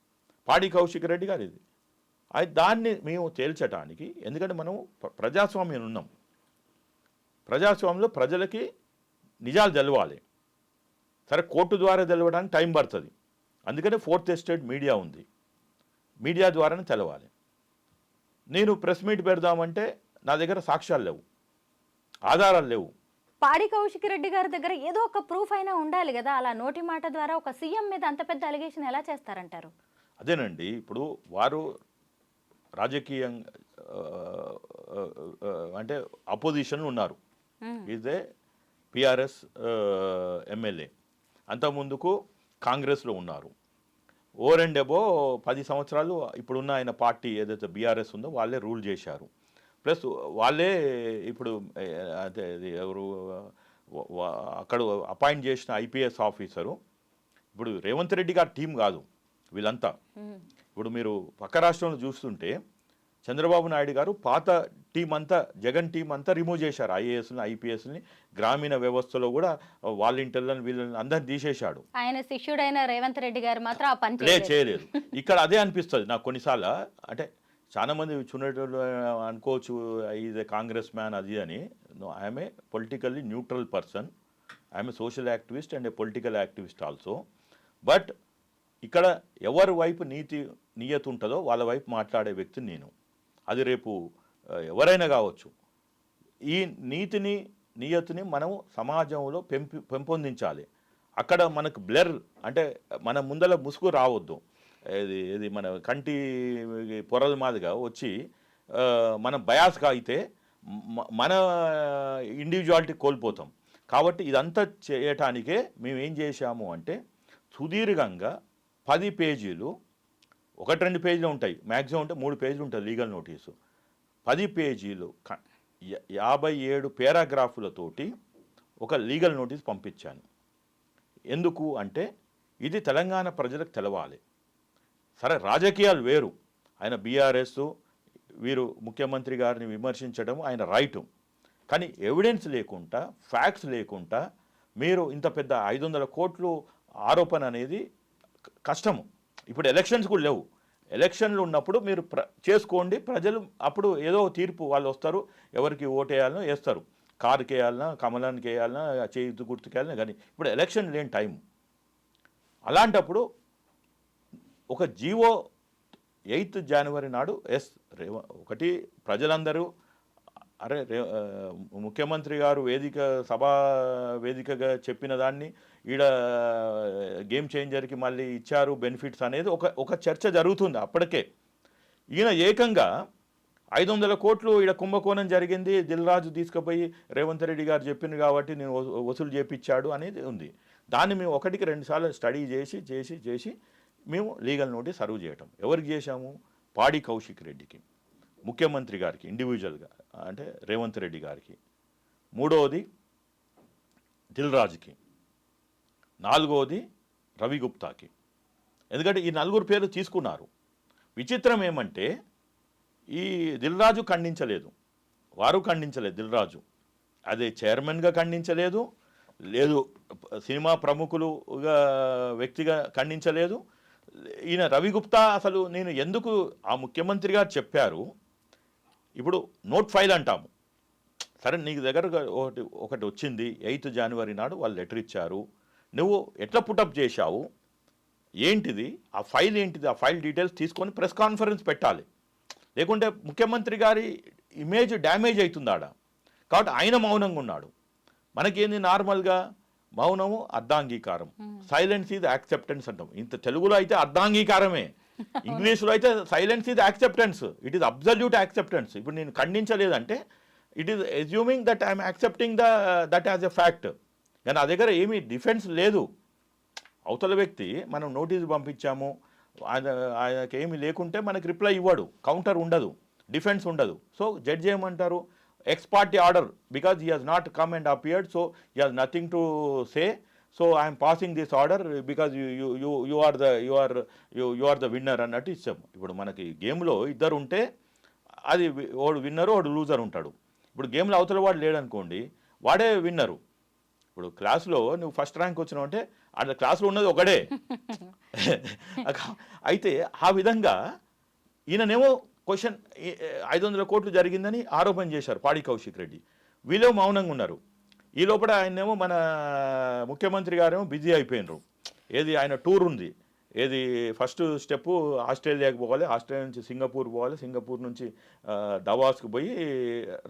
పాడి కౌశిక్ రెడ్డి గారు ఇది దాన్ని మేము తేల్చడానికి, ఎందుకంటే మనం ప్రజాస్వామ్యం ఉన్నాం. ప్రజాస్వామ్యంలో ప్రజలకి నిజాలు తెలవాలి. సరే, కోర్టు ద్వారా తెలవడానికి టైం పడుతుంది. అందుకనే ఫోర్త్ ఎస్టేట్ మీడియా ఉంది. మీడియా ద్వారానే తెలవాలి. నేను ప్రెస్ మీట్ పెడదామంటే నా దగ్గర సాక్ష్యాలు లేవు, ఆధారాలు లేవు. పాడి కౌశిక్ రెడ్డి గారి దగ్గర ఏదో ఒక ప్రూఫ్ అయినా ఉండాలి కదా. అలా నోటి మాట ద్వారా ఒక సీఎం మీద అంత పెద్ద అలిగేషన్ ఎలా చేస్తారంటారు? అదేనండి, ఇప్పుడు వారు రాజకీయంగా అంటే అపోజిషన్ ఉన్నారు. Is a PRS MLA. అంతకుముందుకు కాంగ్రెస్లో ఉన్నారు. ఓవర్ అండ్ అబో 10 సంవత్సరాలు ఇప్పుడున్న ఆయన పార్టీ ఏదైతే బీఆర్ఎస్ ఉందో వాళ్ళే రూల్ చేశారు. ప్లస్ వాళ్ళే ఇప్పుడు అదే ఎవరు అక్కడ అపాయింట్ చేసిన ఐపీఎస్ ఆఫీసరు ఇప్పుడు రేవంత్ రెడ్డి గారి టీం కాదు వీళ్ళంతా. ఇప్పుడు మీరు పక్క రాష్ట్రంలో చూస్తుంటే చంద్రబాబు నాయుడు గారు పాత టీం అంతా, జగన్ టీం అంతా రిమూవ్ చేశారు. ఐఏఎస్ని, ఐపీఎస్ని, గ్రామీణ వ్యవస్థలో కూడా వాలంటీర్లను వీళ్ళని అందరిని తీసేశాడు. ఆయన శిష్యుడైన రేవంత్ రెడ్డి గారు మాత్రం ఆ పని చేయలేదు. ఇక్కడ అదే అనిపిస్తుంది నాకు కొన్నిసార్లు. అంటే చాలా మంది చునేటోళ్ళు అనుకోవచ్చు ఈజ్ ఏ కాంగ్రెస్ మ్యాన్ అది అని. I'm a politically neutral person. I'm a social activist and A political activist also. But ఇక్కడ ఎవరి వైపు నియత ఉంటుందో వాళ్ళ వైపు మాట్లాడే వ్యక్తిని నేను. అది రేపు ఎవరైనా కావచ్చు. ఈ నీతిని, నియతిని మనం సమాజంలో పెంపొందించాలి. అక్కడ మనకు బ్లర్ అంటే మన ముందర ముసుగు రావద్దు. ఇది మన కంటి పొరల మాదిగా వచ్చి మనం బయాస్గా అయితే మన ఇండివిజువాలిటీ కోల్పోతాం. కాబట్టి ఇదంతా చేయటానికే మేము ఏం చేశాము అంటే సుదీర్ఘంగా 10 పేజీలు, 1-2 పేజీలు ఉంటాయి, మ్యాక్సిమం ఉంటే 3 పేజీలు ఉంటుంది లీగల్ నోటీసు. 10 పేజీలు 57 పారాగ్రాఫులతోటి ఒక లీగల్ నోటీస్ పంపించాను. ఎందుకు అంటే ఇది తెలంగాణ ప్రజలకు తెలవాలి. సరే, రాజకీయాలు వేరు. ఆయన బీఆర్ఎస్ వీరు ముఖ్యమంత్రి గారిని విమర్శించడం ఆయన రైటు. కానీ ఎవిడెన్స్ లేకుండా, ఫ్యాక్ట్స్ లేకుండా మీరు ఇంత పెద్ద 500 కోట్లు ఆరోపణ అనేది కష్టము. ఇప్పుడు ఎలక్షన్స్ కూడా లేవు. ఎలక్షన్లు ఉన్నప్పుడు మీరు చేసుకోండి, ప్రజలు అప్పుడు ఏదో తీర్పు వాళ్ళు వస్తారు, ఎవరికి ఓటు వేయాలనో వేస్తారు. కారుకి వేయాలన్నా, కమలానికి వేయాలన్నా, చేతి గుర్తుకు వేయాలన్నా. కానీ ఇప్పుడు ఎలక్షన్ లేని టైం. అలాంటప్పుడు ఒక జీవో 8th జనవరి నాడు ఒకటి ప్రజలందరూ అరే ముఖ్యమంత్రి గారు సభా వేదికగా చెప్పిన దాన్ని ఈడ గేమ్ చేంజర్కి మళ్ళీ ఇచ్చారు బెనిఫిట్స్ అనేది ఒక చర్చ జరుగుతుంది. అప్పటికే ఈయన ఏకంగా 500 కోట్లు ఈడ కుంభకోణం జరిగింది, దిల్రాజు తీసుకుపోయి రేవంత్ రెడ్డి గారు చెప్పింది కాబట్టి నేను వసూలు చేపించాడు అనేది ఉంది. దాన్ని మేము 1-2 సార్లు స్టడీ చేసి మేము లీగల్ నోటీస్ సర్వ్ చేయటం. ఎవరికి చేశాము? పాడి కౌశిక్ రెడ్డికి, ముఖ్యమంత్రి గారికి ఇండివిజువల్గా అంటే రేవంత్ రెడ్డి గారికి, మూడవది దిల్రాజుకి, నాలుగవది రవి గుప్తాకి. ఎందుకంటే ఈ 4 పేర్లు తీసుకున్నారు. విచిత్రం ఏమంటే ఈ దిల్రాజు ఖండించలేదు, వారు ఖండించలేదు. దిల్రాజు అదే చైర్మన్గా ఖండించలేదు, లేదు సినిమా ప్రముఖులుగా వ్యక్తిగా ఖండించలేదు. ఈయన రవి గుప్తా అసలు నేను ఎందుకు ఆ ముఖ్యమంత్రి గారు చెప్పారు, ఇప్పుడు నోట్ ఫైల్ అంటాము. సరే, నీకు దగ్గర ఒకటి వచ్చింది 8th జనవరి నాడు వాళ్ళు లెటర్ ఇచ్చారు, నువ్వు ఎట్లా పుటప్ చేశావు, ఏంటిది ఆ ఫైల్, ఏంటిది ఆ ఫైల్ డీటెయిల్స్ తీసుకొని ప్రెస్ కాన్ఫరెన్స్ పెట్టాలి. లేకుంటే ముఖ్యమంత్రి గారి ఇమేజ్ డ్యామేజ్ అవుతుంది ఆడ. కాబట్టి ఆయన మౌనంగా ఉన్నాడు. మనకేంది నార్మల్గా మౌనము అర్ధాంగీకారం, సైలెన్స్ ఈజ్ యాక్సెప్టెన్స్ అంటాం. ఇంత తెలుగులో అయితే అర్ధాంగీకారమే, ఇంగ్లీష్లో అయితే silence is acceptance. It is absolute acceptance. ఇప్పుడు నేను ఖండించలేదంటే it is assuming that I'm accepting that as a fact. కానీ నా దగ్గర ఏమీ డిఫెన్స్ లేదు. అవతల వ్యక్తి మనం నోటీసు పంపించాము, ఆయనకి ఏమి లేకుంటే మనకి రిప్లై ఇవ్వడు, కౌంటర్ ఉండదు, డిఫెన్స్ ఉండదు. సో జడ్జి ఏమంటారు, ex parte order because he has not come and appeared, so he has nothing to say. So I am passing this order because you are the winner అన్నట్టు ఇచ్చాము. ఇప్పుడు మనకి గేమ్లో ఇద్దరు ఉంటే అది వాడు విన్నరు వాడు లూజర్ ఉంటాడు. ఇప్పుడు గేమ్లో అవతల వాడు లేడనుకోండి వాడే విన్నరు. ఇప్పుడు క్లాస్లో నువ్వు ఫస్ట్ ర్యాంక్ వచ్చినావు అంటే అట్లా క్లాస్లో ఉన్నది ఒకడే. అయితే ఆ విధంగా ఈయననేమో క్వశ్చన్ 500 కోట్లు జరిగిందని ఆరోపణ చేశారు పాడి కౌశిక్ రెడ్డి. వీళ్ళు మౌనంగా ఉన్నారు. ఈ లోపల ఆయనేమో మన ముఖ్యమంత్రి గారేమో బిజీ అయిపోయినారు. ఏది ఆయన టూర్ ఉంది, ఏది ఫస్ట్ స్టెప్ ఆస్ట్రేలియాకి పోవాలి, ఆస్ట్రేలియా నుంచి సింగపూర్ పోవాలి, సింగపూర్ నుంచి దవాస్కి పోయి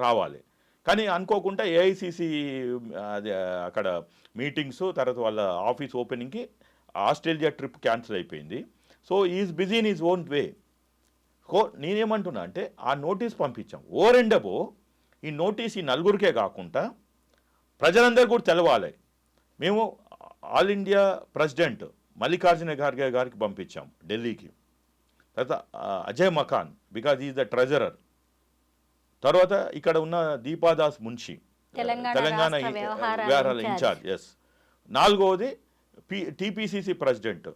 రావాలి. కానీ అనుకోకుండా ఏఐసిసి అది అక్కడ మీటింగ్స్ తర్వాత వాళ్ళ ఆఫీస్ ఓపెనింగ్కి ఆస్ట్రేలియా ట్రిప్ క్యాన్సిల్ అయిపోయింది. So is busy in is own way. నేనేమంటున్నా అంటే ఆ నోటీస్ పంపించాం. ఓరెండబో ఈ నోటీస్ ఈ నలుగురికే కాకుండా ప్రజలందరూ కూడా తెలవాలి. మేము all India president Mallikarjuna Kharge గారికి పంపించాం ఢిల్లీకి. తర్వాత Ajay Maken because is the treasurer. తర్వాత ఇక్కడ ఉన్న దీపాదాస్ మున్షి తెలంగాణ వ్యవహారాల ఇన్ఛార్జ్. ఎస్. 4వది టీపీసీసీ ప్రెసిడెంట్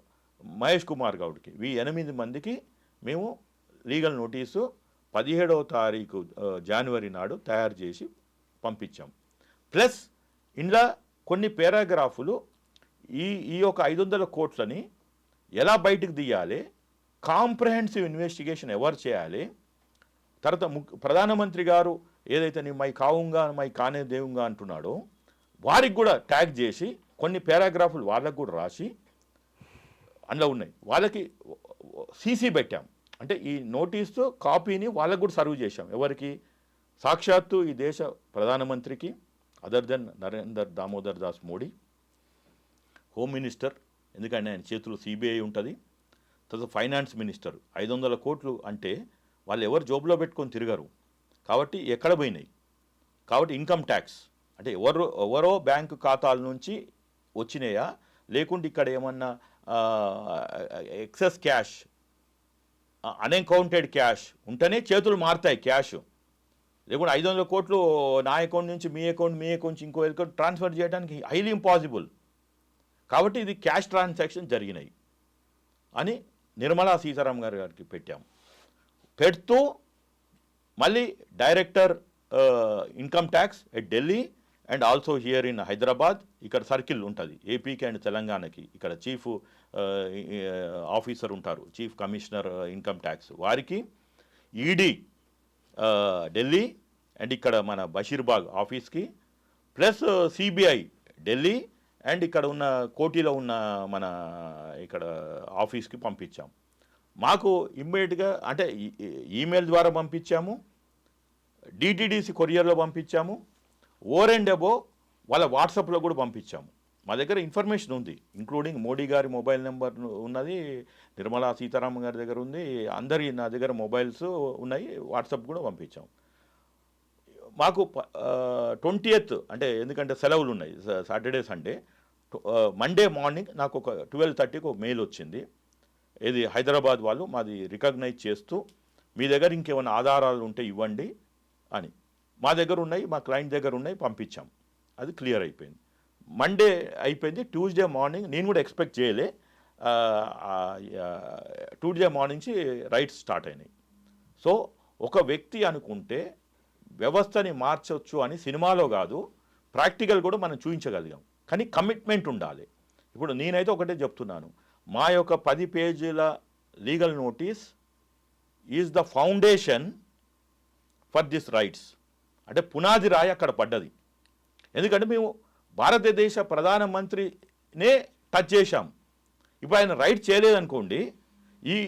మహేష్ కుమార్ గౌడ్కి. 8 మందికి మేము లీగల్ నోటీసు 17వ తారీఖు జనవరి నాడు తయారు చేసి పంపించాం. ప్లస్ ఇందులో కొన్ని పారాగ్రాఫులు ఈ యొక్క 500 కోట్లని ఎలా బయటకు తీయాలి, కాంప్రహెన్సివ్ ఇన్వెస్టిగేషన్ ఎవరు చేయాలి, తర్వాత ప్రధానమంత్రి గారు ఏదైతే నీ మై కావుంగా మై కానే దేవుంగా అంటున్నాడో వారికి కూడా ట్యాగ్ చేసి కొన్ని పారాగ్రాఫులు వాళ్ళకు కూడా రాసి అందులో ఉన్నాయి. వాళ్ళకి సీసీ పెట్టాం. అంటే ఈ నోటీసు కాపీని వాళ్ళకు కూడా సర్వ్ చేశాం. ఎవరికి? సాక్షాత్తు ఈ దేశ ప్రధానమంత్రికి, other than Narendra Damodar Das Modi, home minister, ఎందుకంటే ఆయన చేతులు సిబిఐ ఉంటుంది, తర్వాత ఫైనాన్స్ మినిస్టర్. 500 కోట్లు అంటే వాళ్ళు ఎవరు జోబులో పెట్టుకొని తిరగరు కాబట్టి ఎక్కడ పోయినాయి. కాబట్టి ఇన్కమ్ ట్యాక్స్ అంటే ఎవరో బ్యాంకు ఖాతాల నుంచి వచ్చినాయా, లేకుంటే ఇక్కడ ఏమన్నా ఎక్సెస్ క్యాష్, అన్అకౌంటెడ్ క్యాష్ ఉంటేనే చేతులు మారుతాయి క్యాష్. లేకుంటే 500 కోట్లు నా అకౌంట్ నుంచి మీ అకౌంట్ నుంచి ఇంకో అకౌంట్ ట్రాన్స్ఫర్ చేయడానికి హైలీ ఇంపాసిబుల్. కాబట్టి ఇది క్యాష్ ట్రాన్సాక్షన్ జరిగినాయి అని నిర్మలా సీతారామన్ గారికి పెట్టాము. పెడుతూ మళ్ళీ director income tax at Delhi and also here in Hyderabad, ఇక్కడ సర్కిల్ ఉంటుంది ఏపీకి అండ్ తెలంగాణకి. ఇక్కడ చీఫ్ ఆఫీసర్ ఉంటారు, చీఫ్ కమిషనర్ ఇన్కమ్ ట్యాక్స్, వారికి ఈడీ ఢిల్లీ అండ్ ఇక్కడ మన బషీర్బాగ్ ఆఫీస్కి, ప్లస్ సిబిఐ ఢిల్లీ అండ్ ఇక్కడ ఉన్న కోటిలో ఉన్న మన ఇక్కడ ఆఫీస్కి పంపించాం. మాకు ఇమ్మీడియట్గా అంటే ఈమెయిల్ ద్వారా పంపించాము, డిటిడిసి కొరియర్లో పంపించాము, ఓరెండబో వాళ్ళ వాట్సాప్లో కూడా పంపించాము. మా దగ్గర ఇన్ఫర్మేషన్ ఉంది, ఇంక్లూడింగ్ మోడీ గారి మొబైల్ నెంబర్ ఉన్నది, నిర్మలా సీతారామన్ గారి దగ్గర ఉంది, అందరి నా దగ్గర మొబైల్స్ ఉన్నాయి, వాట్సాప్ కూడా పంపించాం. మాకు 20th అంటే ఎందుకంటే సెలవులు ఉన్నాయి సాటర్డే సండే, మండే మార్నింగ్ నాకు ఒక 12:30కి ఒక మెయిల్ వచ్చింది. ఇది హైదరాబాద్ వాళ్ళు మాది రికగ్నైజ్ చేస్తూ మీ దగ్గర ఇంకేమైనా ఆధారాలు ఉంటే ఇవ్వండి అని. మా దగ్గర ఉన్నాయి, మా క్లయింట్ దగ్గర ఉన్నాయి, పంపించాం. అది క్లియర్ అయిపోయింది. మండే అయిపోయింది. ట్యూస్డే మార్నింగ్ నేను కూడా ఎక్స్పెక్ట్ చేయలే, ట్యూస్డే మార్నింగ్ నుంచి రైట్స్ స్టార్ట్ అయినాయి. సో ఒక వ్యక్తి అనుకుంటే వ్యవస్థని మార్చవచ్చు అని సినిమాలో కాదు, ప్రాక్టికల్ కూడా మనం చూపించగలిగాం. కానీ కమిట్మెంట్ ఉండాలి. ఇప్పుడు నేనైతే ఒకటే చెప్తున్నాను, మా యొక్క 10 పేజీల legal notice is the foundation for this rights. అంటే పునాది రాయి అక్కడ పడ్డది. ఎందుకంటే మేము భారతదేశ ప్రధానమంత్రినే టచ్ చేశాం. ఇప్పుడు ఆయన రైట్ చేయలేదనుకోండి,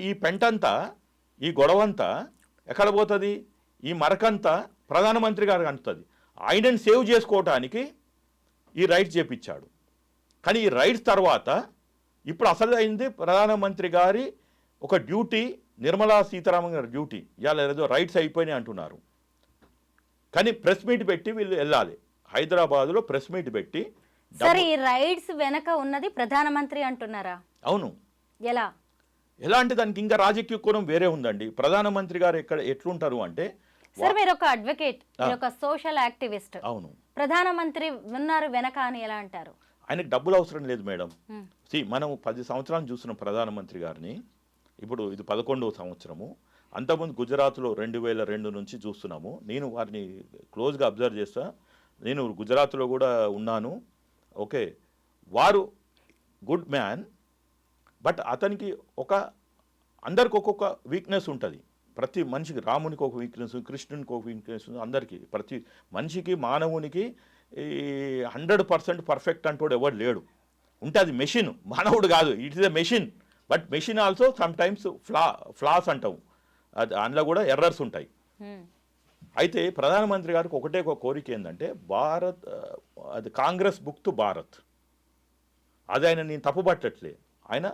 ఈ పెంటంతా ఈ గొడవంతా ఎక్కడ పోతుంది, ఈ మరకంతా ప్రధానమంత్రి గారికి అంటుతుంది. ఆయనని సేవ్ చేసుకోవటానికి ఈ రైట్స్ చేపించాడు. కానీ ఈ రైట్స్ తర్వాత ఇప్పుడు అసలు అయింది ప్రధానమంత్రి గారి ఒక డ్యూటీ, నిర్మలా సీతారామన్ గారి డ్యూటీ. ఇవాళ ఏదో రైట్స్ అయిపోయినాయి అంటున్నారు, కానీ ప్రెస్ మీట్ పెట్టి వీళ్ళు వెళ్ళాలి. హైదరాబాద్లో ప్రెస్ మీట్ పెట్టి సరే ఈ రైట్స్ వెనక ఉన్నది ప్రధానమంత్రి అంటున్నారా? అవును. ఎలా అంటే దానికి ఇంకా రాజకీయ కోణం వేరే ఉందండి. ప్రధానమంత్రి గారు ఎట్లుంటారు అంటే సార్ మీరు ఒక అడ్వకేట్, మీరు ఒక సోషల్ యాక్టివిస్ట్, అవును, ప్రధానమంత్రి ఉన్నారు వెనక అని ఎలా అంటారు? ఆయనకు డబ్బులు అవసరం లేదు మేడం. మనం 10 సంవత్సరాలు చూస్తున్నాం ప్రధానమంత్రి గారిని. ఇప్పుడు ఇది 11వ సంవత్సరము. అంతకుముందు గుజరాత్లో 2002 నుంచి చూస్తున్నాము. నేను వారిని క్లోజ్గా అబ్జర్వ్ చేస్తా. నేను గుజరాత్లో కూడా ఉన్నాను. ఓకే, వారు గుడ్ మ్యాన్, బట్ అతనికి అందరికి ఒక్కొక్క వీక్నెస్ ఉంటుంది. ప్రతి మనిషికి, రామునికి ఒక వీక్నెస్, కృష్ణునికి ఒక వీక్నెస్, అందరికీ ప్రతి మనిషికి, మానవునికి 100% పర్ఫెక్ట్ అంటోడు ఎవడు లేడు. ఉంటే అది మెషిన్, మానవుడు కాదు. It is a machine, but machine also some times floss అంటాం. అది అందులో కూడా ఎర్రర్స్ ఉంటాయి. అయితే ప్రధానమంత్రి గారికి ఒకటే ఒక కోరిక ఏంటంటే అది కాంగ్రెస్ బుక్ టు భారత్. అది ఆయన నేను తప్పుపట్టట్లే. ఆయన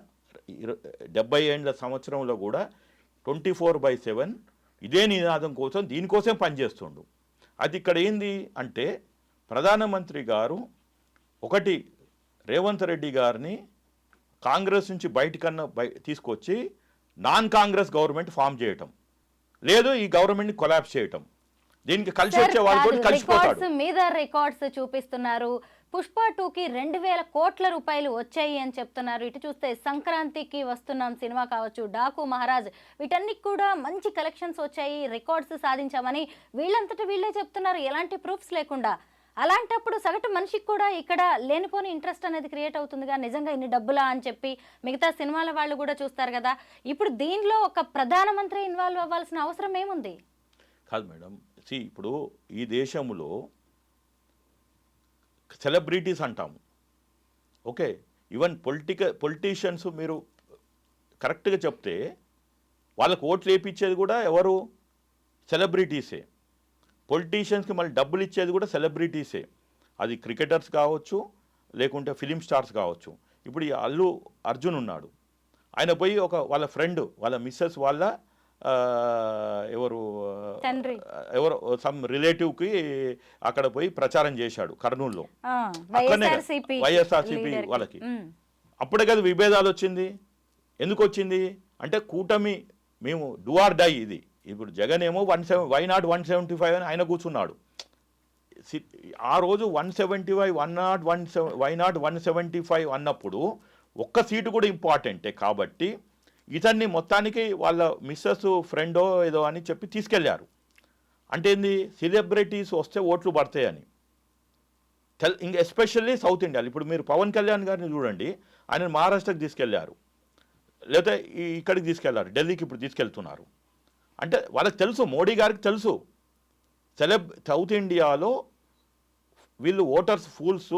70 ఏళ్ళ సంవత్సరంలో కూడా 24/7 ఇదే నినాదం కోసం, దీనికోసం పనిచేస్తుండు. అది ఇక్కడ ఏంది అంటే ప్రధానమంత్రి గారు ఒకటి రేవంత్ రెడ్డి గారిని కాంగ్రెస్ నుంచి బయటకన్నా తీసుకొచ్చి నాన్ కాంగ్రెస్ గవర్నమెంట్ ఫామ్ చేయటం, లేదు ఈ గవర్నమెంట్ని కొలాప్స్ చేయటం. దీనికి కలిసి వచ్చే వాళ్ళతో కలిసిపోతాడు. మీద రికార్డ్స్ చూపిస్తున్నారు. పుష్ప 2కి 2000 కోట్ల రూపాయలు వచ్చాయి అని చెప్తున్నారు. ఇటు చూస్తే సంక్రాంతికి వస్తున్నాం సినిమా కావచ్చు, డాకు మహారాజ్, వీటన్నిటి కూడా మంచి కలెక్షన్స్ వచ్చాయి, రికార్డ్స్ సాధించామని వీళ్ళంతటా వీళ్ళే చెప్తున్నారు, ఎలాంటి ప్రూఫ్స్ లేకుండా. అలాంటప్పుడు సగటు మనిషికి కూడా ఇక్కడ లేనిపోని ఇంట్రెస్ట్ అనేది క్రియేట్ అవుతుందిగా, నిజంగా ఇన్ని డబ్బులా అని చెప్పి మిగతా సినిమాల వాళ్ళు కూడా చూస్తారు కదా. ఇప్పుడు దీనిలో ఒక ప్రధానమంత్రి ఇన్వాల్వ్ అవ్వాల్సిన అవసరం ఏముంది? కాదు మేడం, ఇప్పుడు ఈ దేశంలో సెలబ్రిటీస్ అంటాము. ఓకే, ఈవెన్ పొలిటీషియన్స్ మీరు కరెక్ట్గా చెప్తే వాళ్ళకు ఓట్లు వేయించేది కూడా ఎవరు? సెలబ్రిటీసే. పొలిటీషియన్స్కి మళ్ళీ డబ్బులు ఇచ్చేది కూడా సెలబ్రిటీసే. అది క్రికెటర్స్ కావచ్చు, లేకుంటే ఫిలిం స్టార్స్ కావచ్చు. ఇప్పుడు ఈ అల్లు అర్జున్ ఉన్నాడు, ఆయన పోయి వాళ్ళ ఫ్రెండ్, వాళ్ళ మిస్సెస్ వాళ్ళ ఎవరు సమ్ రిలేటివ్కి అక్కడ పోయి ప్రచారం చేశాడు కర్నూలులో, వైఎస్ఆర్సీపీ వాళ్ళకి. అప్పుడే కదా విభేదాలు వచ్చింది. ఎందుకు వచ్చింది అంటే కూటమి, మేము డూ ఆర్ డై. ఇది ఇప్పుడు జగన్ ఏమో వై నాట్ 175 అని ఆయన కూర్చున్నాడు. ఆ రోజు 175, వై నాట్ 175 అన్నప్పుడు ఒక్క సీటు కూడా ఇంపార్టెంటే. కాబట్టి ఇతన్ని మొత్తానికి వాళ్ళ మిస్సెస్ ఫ్రెండో ఏదో అని చెప్పి తీసుకెళ్లారు. అంటే ఏంది, సెలబ్రిటీస్ వస్తే ఓట్లు పడతాయని. ఇంక ఎస్పెషల్లీ సౌత్ ఇండియాలో ఇప్పుడు మీరు పవన్ కళ్యాణ్ గారిని చూడండి, ఆయన మహారాష్ట్రకి తీసుకెళ్లారు, లేకపోతే ఇక్కడికి తీసుకెళ్లారు, ఢిల్లీకి ఇప్పుడు తీసుకెళ్తున్నారు. అంటే వాళ్ళకి తెలుసు, మోడీ గారికి తెలుసు సౌత్ ఇండియాలో వీళ్ళు ఓటర్స్ ఫూల్స్,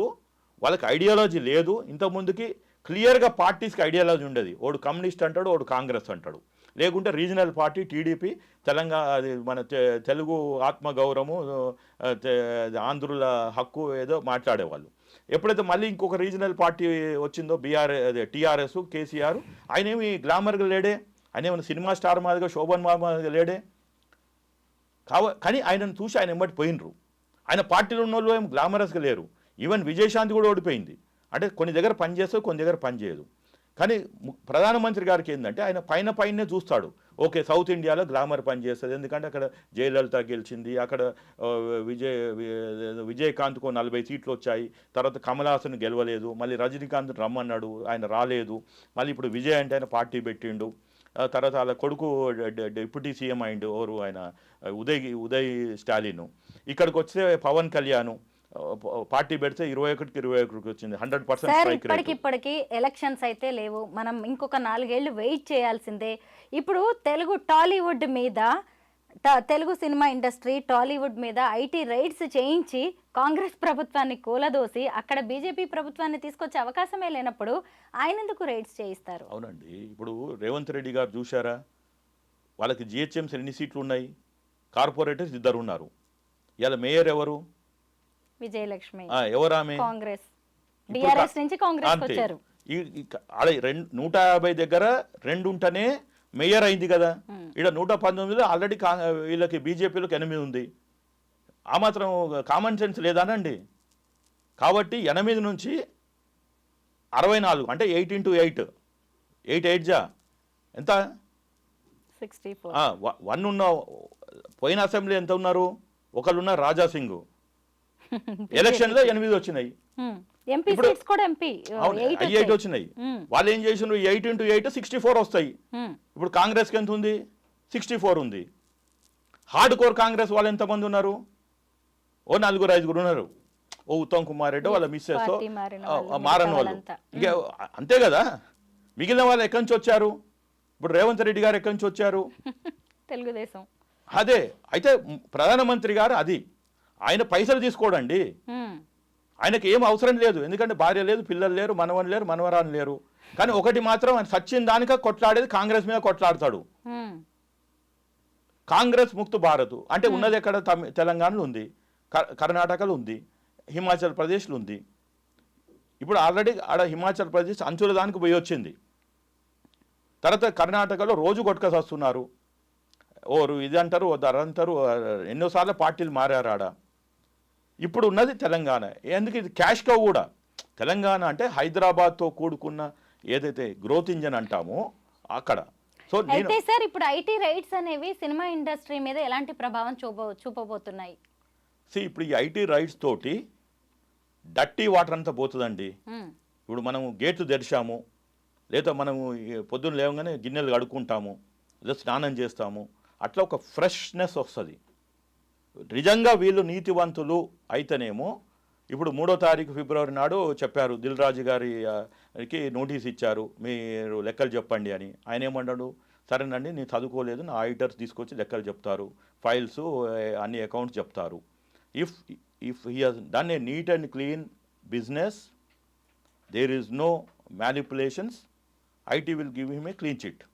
వాళ్ళకి ఐడియాలజీ లేదు. ఇంతకుముందుకి క్లియర్గా పార్టీస్కి ఐడియాలజీ ఉండేది. ఓడు కమ్యూనిస్ట్ అంటాడు, ఓడు కాంగ్రెస్ అంటాడు, లేకుంటే రీజనల్ పార్టీ టీడీపీ, తెలంగాణ అది మన తెలుగు ఆత్మగౌరవము, ఆంధ్రుల హక్కు ఏదో మాట్లాడేవాళ్ళు. ఎప్పుడైతే మళ్ళీ ఇంకొక రీజనల్ పార్టీ వచ్చిందో టీఆర్ఎస్, కేసీఆర్, ఆయన ఏమి గ్లామర్గా లేడే, ఆయన ఏమైనా సినిమా స్టార్ మాదిరిగా, శోభన్ మాదిరిగా లేడే. కానీ ఆయనను చూసి ఆయన ఎమ్మటి పోయినరు. ఆయన పార్టీలో ఉన్న వాళ్ళు ఏం గ్లామరస్గా లేరు. ఈవెన్ విజయశాంతి కూడా ఓడిపోయింది. అంటే కొన్ని దగ్గర పని చేస్తుంది, కొన్ని దగ్గర పని చేయదు. కానీ ప్రధానమంత్రి గారికి ఏంటంటే ఆయన పైనే చూస్తాడు. ఓకే, సౌత్ ఇండియాలో గ్లామర్ పని చేస్తుంది, ఎందుకంటే అక్కడ జయలలిత గెలిచింది, అక్కడ విజయకాంత్కు 40 సీట్లు వచ్చాయి, తర్వాత కమల్ హాసన్ గెలవలేదు, మళ్ళీ రజనీకాంత్ రమ్మన్నాడు, ఆయన రాలేదు, మళ్ళీ ఇప్పుడు విజయ్ అంటే ఆయన పార్టీ పెట్టిండు, తర్వాత వాళ్ళ కొడుకు డిప్యూటీ సీఎం అయిండు, ఎవరు ఆయన ఉదయ్ స్టాలిన్. ఇక్కడికి వస్తే పవన్ కళ్యాణ్ పార్టీ పెడితే 21కి 21 వచ్చింది, 100%. ఇప్పటికి ఎలక్షన్స్ అయితే లేవు, మనం ఇంకొక 4 ఏళ్ళు వెయిట్ చేయాల్సిందే. ఇప్పుడు టాలీవుడ్ మీద, తెలుగు సినిమా ఇండస్ట్రీ టాలీవుడ్ మీద ఐటీ రైడ్స్ చేయించి కాంగ్రెస్ ప్రభుత్వాన్ని కూలదోసి అక్కడ బీజేపీ ప్రభుత్వాన్ని తీసుకొచ్చే అవకాశమే లేనప్పుడు ఆయన ఎందుకు రైడ్స్ చేయిస్తారు? అవునండి, ఇప్పుడు రేవంత్ రెడ్డి గారు చూశారా, వాళ్ళకి జిహెచ్ఎంసీ ఎన్ని సీట్లు ఉన్నాయి, కార్పొరేటర్స్ 2 ఉన్నారు. ఇవాళ మేయర్ ఎవరు? విజయలక్ష్మి. ఎవరు ఆమె? కాంగ్రెస్, బీఆర్ఎస్ నుంచి కాంగ్రెస్ వచ్చారు. 150 దగ్గర 2 ఉంటేనే మేయర్ అయింది కదా. ఇక్కడ 119లో ఆల్రెడీ వీళ్ళకి బీజేపీలోకి 8 ఉంది. ఆ మాత్రం కామన్ సెన్స్ లేదానండి. కాబట్టి 8 నుంచి 64 అంటే 8 × 8 8 8 ఎంత? 64 1 ఉన్న పోయిన అసెంబ్లీ ఎంత ఉన్నారు? ఒకళ్ళు ఉన్నారు రాజా సింగ్. ఎలక్షన్లో 8 వచ్చినాయి. ఎంపీ ఇప్పుడు- సీట్స్ కూడా ఎంపీ అవును, 8 వచ్చినాయి. వాళ్ళు ఏం చేసినారు? 8 × 8 64 వస్తాయి. ఇప్పుడు కాంగ్రెస్కి ఎంత ఉంది? 64 ఉంది. హార్డ్ కోర్ కాంగ్రెస్ వాళ్ళు ఎంతమంది ఉన్నారు? ఓ 4-5 ఉన్నారు. ఓ ఉత్తమ్ కుమార్ రెడ్డి వాళ్ళ మిస్సెస్ పార్టీ మారిన వాళ్ళు, మారని మిగతా వాళ్ళు వాళ్ళంతా. ఇంకా అంతే కదా. మిగిలిన వాళ్ళు ఎక్కడి నుంచి వచ్చారు? ఇప్పుడు రేవంత్ రెడ్డి గారు ఎక్కడి నుంచి వచ్చారు? తెలుగుదేశం. అదే అయితే ప్రధానమంత్రి గారు అది ఆయన పైసలు తీసుకోడండి. ఆయనకి ఏం అవసరం లేదు, ఎందుకంటే భార్య లేదు, పిల్లలు లేరు, మనవని లేరు, మనవరాలు లేరు. కానీ ఒకటి మాత్రం ఆయన సచ్చిన దానిక కొట్లాడేది కాంగ్రెస్ మీద కొట్లాడతాడు. కాంగ్రెస్ ముక్త భారత్ అంటే ఉన్నది ఎక్కడ? తెలంగాణలో ఉంది, కర్ణాటకలో ఉంది, హిమాచల్ ప్రదేశ్లో ఉంది. ఇప్పుడు ఆల్రెడీ ఆడ హిమాచల్ ప్రదేశ్ అంచుల దానికి పోయి వచ్చింది. తర్వాత కర్ణాటకలో రోజు కొట్టుకొని వస్తున్నారు. ఓరు ఇది అంటారు, ఓ ధర అంటారు, ఎన్నోసార్లు పార్టీలు మారారు ఆడ. ఇప్పుడు ఉన్నది తెలంగాణ. ఎందుకు ఇది క్యాష్ కౌ కూడా. తెలంగాణ అంటే హైదరాబాద్తో కూడుకున్న ఏదైతే గ్రోత్ ఇంజన్ అంటామో అక్కడ. సో అయితే సార్ ఇప్పుడు ఐటీ రైట్స్ అనేవి సినిమా ఇండస్ట్రీ మీద ఎలాంటి ప్రభావం చూపబోతున్నాయి? ఇప్పుడు ఈ ఐటీ రైట్స్ తోటి డర్టీ వాటర్ అంతా పోతుందండి. ఇప్పుడు మనము గేట్లు తెరిచాము, లేదా మనము పొద్దున్న లేవగానే గిన్నెలు కడుక్కుంటాము, లేదా స్నానం చేస్తాము, అట్లా ఒక ఫ్రెష్నెస్ వస్తుంది. నిజంగా వీళ్ళు నీతివంతులు అయితేనేమో ఇప్పుడు 3వ తారీఖు ఫిబ్రవరి నాడు చెప్పారు, దిల్ రాజు గారికి నోటీస్ ఇచ్చారు, మీరు లెక్కలు చెప్పండి అని. ఆయన ఏమన్నాడు? సరేనండి, నేను చదువుకోలేదు, నా ఆడిటర్స్ తీసుకొచ్చి లెక్కలు చెప్తారు, ఫైల్స్ అన్ని అకౌంట్స్ చెప్తారు. If he has done a neat and clean business, there is no manipulations, IT will give him a clean chit.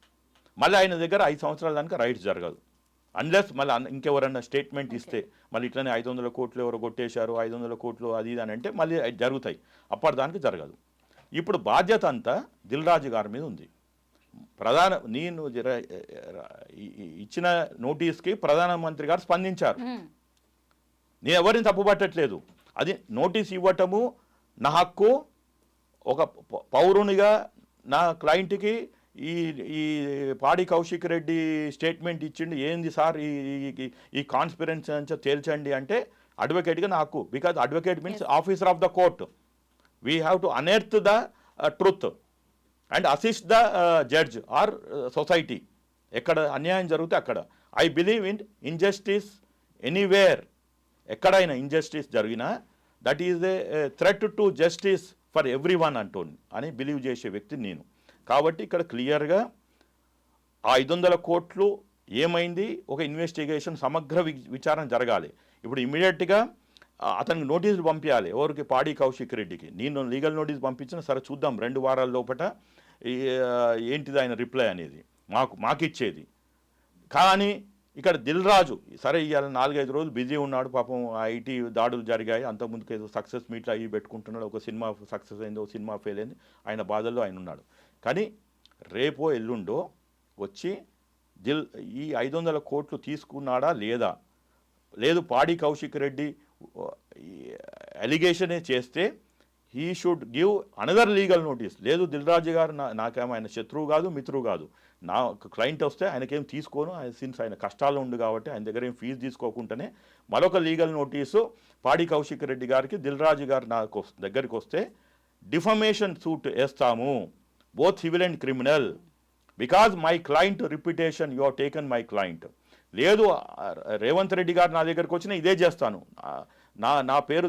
మళ్ళీ ఆయన దగ్గర 5 సంవత్సరాల దానికి రైట్స్ జరగదు. అన్లెస్ మళ్ళీ ఇంకెవరన్నా స్టేట్మెంట్ ఇస్తే, మళ్ళీ ఇట్లనే 500 కోట్లు ఎవరు కొట్టేశారు, 500 కోట్లు అది ఇది అని అంటే మళ్ళీ జరుగుతాయి. అప్పటిదానికి జరగదు. ఇప్పుడు బాధ్యత అంతా దిల్ రాజు గారి మీద ఉంది. నేను ఇచ్చిన నోటీస్కి ప్రధానమంత్రి గారు స్పందించారు. నేను ఎవరిని తప్పుపట్టట్లేదు. అది నోటీస్ ఇవ్వటము నా హక్కు. ఒక పౌరునిగా నా క్లయింట్కి ఈ పాడి కౌశిక్ రెడ్డి స్టేట్మెంట్ ఇచ్చిండు, ఏంది సార్ ఈ కాన్స్పిరెన్సీ అంతా తేల్చండి అంటే అడ్వకేట్గా నా హక్కు. Because advocate means officer of the court. We have to unearth the truth and assist the judge or society. ఎక్కడ అన్యాయం జరిగితే అక్కడ. I believe in injustice anywhere. ఎక్కడైనా ఇన్జస్టిస్ జరిగినా that is a threat to justice for every one అని బిలీవ్ చేసే వ్యక్తిని నేను. కాబట్టి ఇక్కడ క్లియర్గా ఆ 500 కోట్లు ఏమైంది, ఒక ఇన్వెస్టిగేషన్ సమగ్ర విచారణ జరగాలి. ఇప్పుడు ఇమీడియట్గా అతనికి నోటీసులు పంపించాలి. ఎవరికి? పాడి కౌశిక్ రెడ్డికి. నేను లీగల్ నోటీస్ పంపించిన, సరే చూద్దాం 2 వారాల లోపల ఏంటిది ఆయన రిప్లై అనేది మాకు ఇచ్చేది. కానీ ఇక్కడ దిల్ రాజు సరే ఇవాళ 4-5 రోజులు బిజీ ఉన్నాడు పాపం. ఐటీ దాడులు జరిగాయి, అంతకుముందుకు ఏదో సక్సెస్ మీట్లు అవి పెట్టుకుంటున్నాడు. ఒక సినిమా సక్సెస్ అయింది, ఒక సినిమా ఫెయిల్ అయింది, ఆయన బాధల్లో ఆయన ఉన్నాడు. కానీ రేపో ఎల్లుండో వచ్చి ఈ 500 కోట్లు తీసుకున్నాడా లేదా, లేదు పాడి కౌశిక్ రెడ్డి అలిగేషనే చేస్తే he should give another legal notice. లేదు దిల్ రాజు గారు నాకేమో ఆయన శత్రువు కాదు, మిత్రువు కాదు, నా క్లయింట్ వస్తే ఆయనకేం తీసుకోను, సిన్స్ ఆయన కష్టాల్లో ఉండు కాబట్టి ఆయన దగ్గర ఏం ఫీజు తీసుకోకుండానే మరొక లీగల్ నోటీసు పాడి కౌశిక్ రెడ్డి గారికి దిల్ రాజు గారు నాకు దగ్గరికి వస్తే డిఫమేషన్ సూట్ వేస్తాము, both civil and criminal, because my client reputation you have taken my client. లేదు రేవంత్ రెడ్డి గారు నా దగ్గరికి వచ్చినా ఇదే చేస్తాను, నా పేరు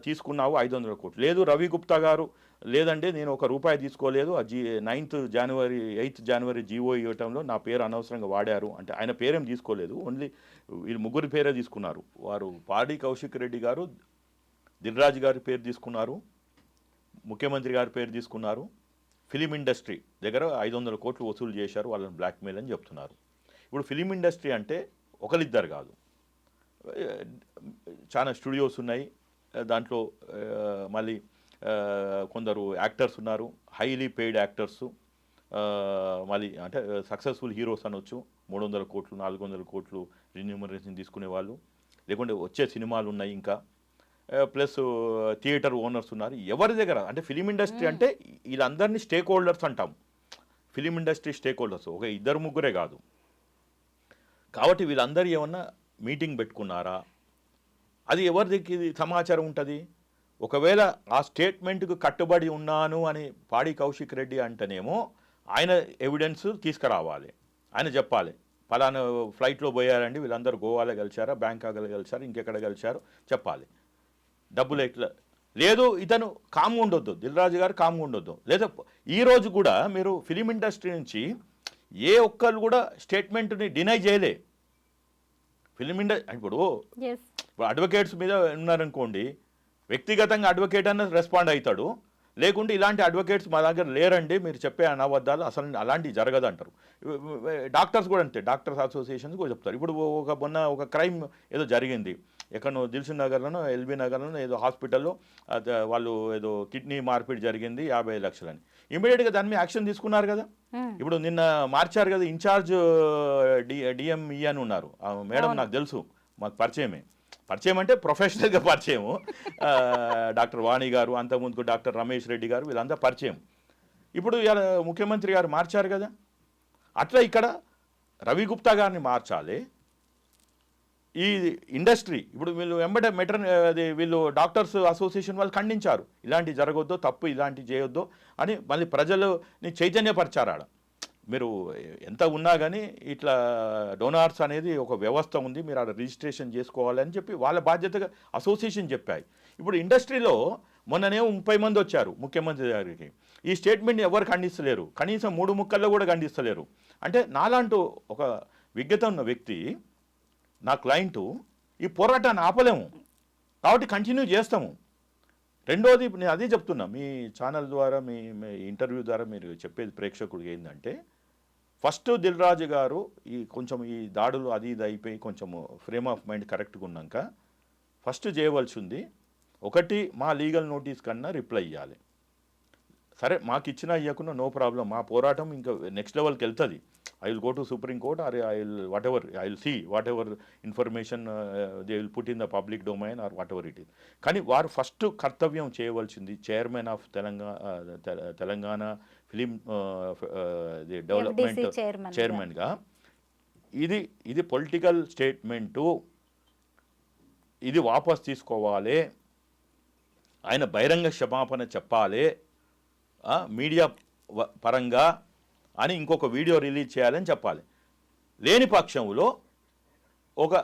తీసుకున్నావు 500 కోట్లు. లేదు రవి గుప్తా గారు, లేదండి నేను ₹1 తీసుకోలేదు, 8th జనవరి జీవో ఇవ్వటంలో నా పేరు అనవసరంగా వాడారు అంటే ఆయన పేరేం తీసుకోలేదు, ఓన్లీ వీళ్ళు ముగ్గురి పేరే తీసుకున్నారు. వారు పాడి కౌశిక్ రెడ్డి గారు, దిల్ రాజు గారి పేరు తీసుకున్నారు, ముఖ్యమంత్రి గారి పేరు తీసుకున్నారు, ఫిలిం ఇండస్ట్రీ దగ్గర 500 కోట్లు వసూలు చేశారు, వాళ్ళని బ్లాక్మెయిల్ అని చెప్తున్నారు. ఇప్పుడు ఫిలిం ఇండస్ట్రీ అంటే ఒకరిద్దరు కాదు, చాలా స్టూడియోస్ ఉన్నాయి, దాంట్లో మళ్ళీ కొందరు యాక్టర్స్ ఉన్నారు, హైలీ పెయిడ్ యాక్టర్సు, మళ్ళీ అంటే సక్సెస్ఫుల్ హీరోస్ అనొచ్చు, 300 కోట్లు 400 కోట్లు రెన్యూమరేషన్ తీసుకునే వాళ్ళు, లేకుంటే వచ్చే సినిమాలు ఉన్నాయి, ఇంకా ప్లస్ థియేటర్ ఓనర్స్ ఉన్నారు. ఎవరి దగ్గర అంటే ఫిలిం ఇండస్ట్రీ అంటే వీళ్ళందరినీ స్టేక్ హోల్డర్స్ అంటాం. ఫిలిం ఇండస్ట్రీ స్టేక్ హోల్డర్స్ ఒక 2-3 కాదు, కాబట్టి వీళ్ళందరూ ఏమన్నా మీటింగ్ పెట్టుకున్నారా, అది ఎవరికి సమాచారం ఉంటుంది? ఒకవేళ ఆ స్టేట్మెంట్కు కట్టుబడి ఉన్నాను అని పాడి కౌశిక్ రెడ్డి అంటేనేమో ఆయన ఎవిడెన్స్ తీసుకురావాలి, ఆయన చెప్పాలి ఫలానా ఫ్లైట్లో పోయారండి వీళ్ళందరూ, గోవాలో కలిశారా, బ్యాంకాక్లో కలిశారు, ఇంకెక్కడ కలిశారు చెప్పాలి. డబ్బులు ఎట్లా లేదు, ఇతను కామ్గా ఉండొద్దు, దిల్ రాజు గారు కామ్గా ఉండొద్దు. లేదా ఈరోజు కూడా మీరు ఫిలిం ఇండస్ట్రీ నుంచి ఏ ఒక్కరు కూడా స్టేట్మెంట్ని డినై చేయలే. ఫిలిం ఇండస్ట్రీ ఇప్పుడు అడ్వకేట్స్ మీద ఉన్నారనుకోండి, వ్యక్తిగతంగా అడ్వకేట్ అన్న రెస్పాండ్ అవుతాడు, లేకుంటే ఇలాంటి అడ్వకేట్స్ మా దగ్గర లేరండి మీరు చెప్పే అనబద్ధాలు అసలు అలాంటివి జరగదు అంటారు. డాక్టర్స్ కూడా అంతే, డాక్టర్స్ అసోసియేషన్స్ కూడా చెప్తారు. ఇప్పుడు మొన్న ఒక క్రైమ్ ఏదో జరిగింది ఎక్కడో దిల్సుఖ్ నగర్లోనో ఎల్బీ నగర్లోనో ఏదో హాస్పిటల్లో వాళ్ళు ఏదో కిడ్నీ మార్పిడి జరిగింది 50 లక్షలని, ఇమీడియట్గా దాని మీద యాక్షన్ తీసుకున్నారు కదా. ఇప్పుడు నిన్న మార్చారు కదా, ఇన్ఛార్జ్ డిఎంఈ అని ఉన్నారు మేడం, నాకు తెలుసు, మాకు పరిచయం అంటే ప్రొఫెషనల్గా పరిచయము. డాక్టర్ వాణి గారు, అంతకుముందుకు డాక్టర్ రమేష్ రెడ్డి గారు, వీళ్ళంతా పరిచయం. ఇప్పుడు ముఖ్యమంత్రి గారు మార్చారు కదా, అట్లా ఇక్కడ రవి గుప్తా గారిని మార్చాలి. ఈ ఇండస్ట్రీ ఇప్పుడు వీళ్ళు వెంబడే అది వీళ్ళు డాక్టర్స్ అసోసియేషన్ వాళ్ళు ఖండించారు, ఇలాంటివి జరగొద్దు, తప్పు ఇలాంటివి చేయొద్దు అని. మళ్ళీ ప్రజలని చైతన్యపరిచారు. ఆడ మీరు ఎంత ఉన్నా కానీ ఇట్లా డోనార్స్ అనేది ఒక వ్యవస్థ ఉంది, మీరు ఆడ రిజిస్ట్రేషన్ చేసుకోవాలని చెప్పి వాళ్ళ బాధ్యతగా అసోసియేషన్ చెప్పాయి. ఇప్పుడు ఇండస్ట్రీలో మొన్ననేమో 30 మంది వచ్చారు ముఖ్యమంత్రి గారికి, ఈ స్టేట్మెంట్ని ఎవరు ఖండిస్తలేరు, కనీసం 3 ముక్కల్లో కూడా ఖండిస్తలేరు. అంటే నాలాంటి ఒక విజ్ఞత ఉన్న వ్యక్తి, నా క్లయింటు, ఈ పోరాటాన్ని ఆపలేము కాబట్టి కంటిన్యూ చేస్తాము. రెండోది నేను అదే చెప్తున్నా, మీ ఛానల్ ద్వారా మీ ఇంటర్వ్యూ ద్వారా మీరు చెప్పేది ప్రేక్షకుడికి ఏంటంటే, ఫస్ట్ దిల్ రాజు గారు కొంచెం ఈ దాడులు అది ఇది అయిపోయి కొంచెము ఫ్రేమ్ ఆఫ్ మైండ్ కరెక్ట్గా ఉన్నాక ఫస్ట్ చేయవలసింది ఒకటి, మా లీగల్ నోటీస్ కన్నా రిప్లై ఇవ్వాలి. సరే మాకు ఇచ్చినా ఇవ్వకుండా నో ప్రాబ్లం, మా పోరాటం ఇంకా నెక్స్ట్ లెవెల్కి వెళ్తుంది. I will go to supreme court or I will see whatever information they will put in the public domain or whatever it is. కానీ వారు ఫస్ట్ కర్తవ్యం చేయవలసింది, chairman of Telangana film development చైర్మన్గా, ఇది పొలిటికల్ స్టేట్మెంటు, ఇది వాపస్ తీసుకోవాలి, ఆయన బహిరంగ క్షమాపణ చెప్పాలి మీడియా పరంగా అని, ఇంకొక వీడియో రిలీజ్ చేయాలని చెప్పాలి. లేని పక్షంలో ఒక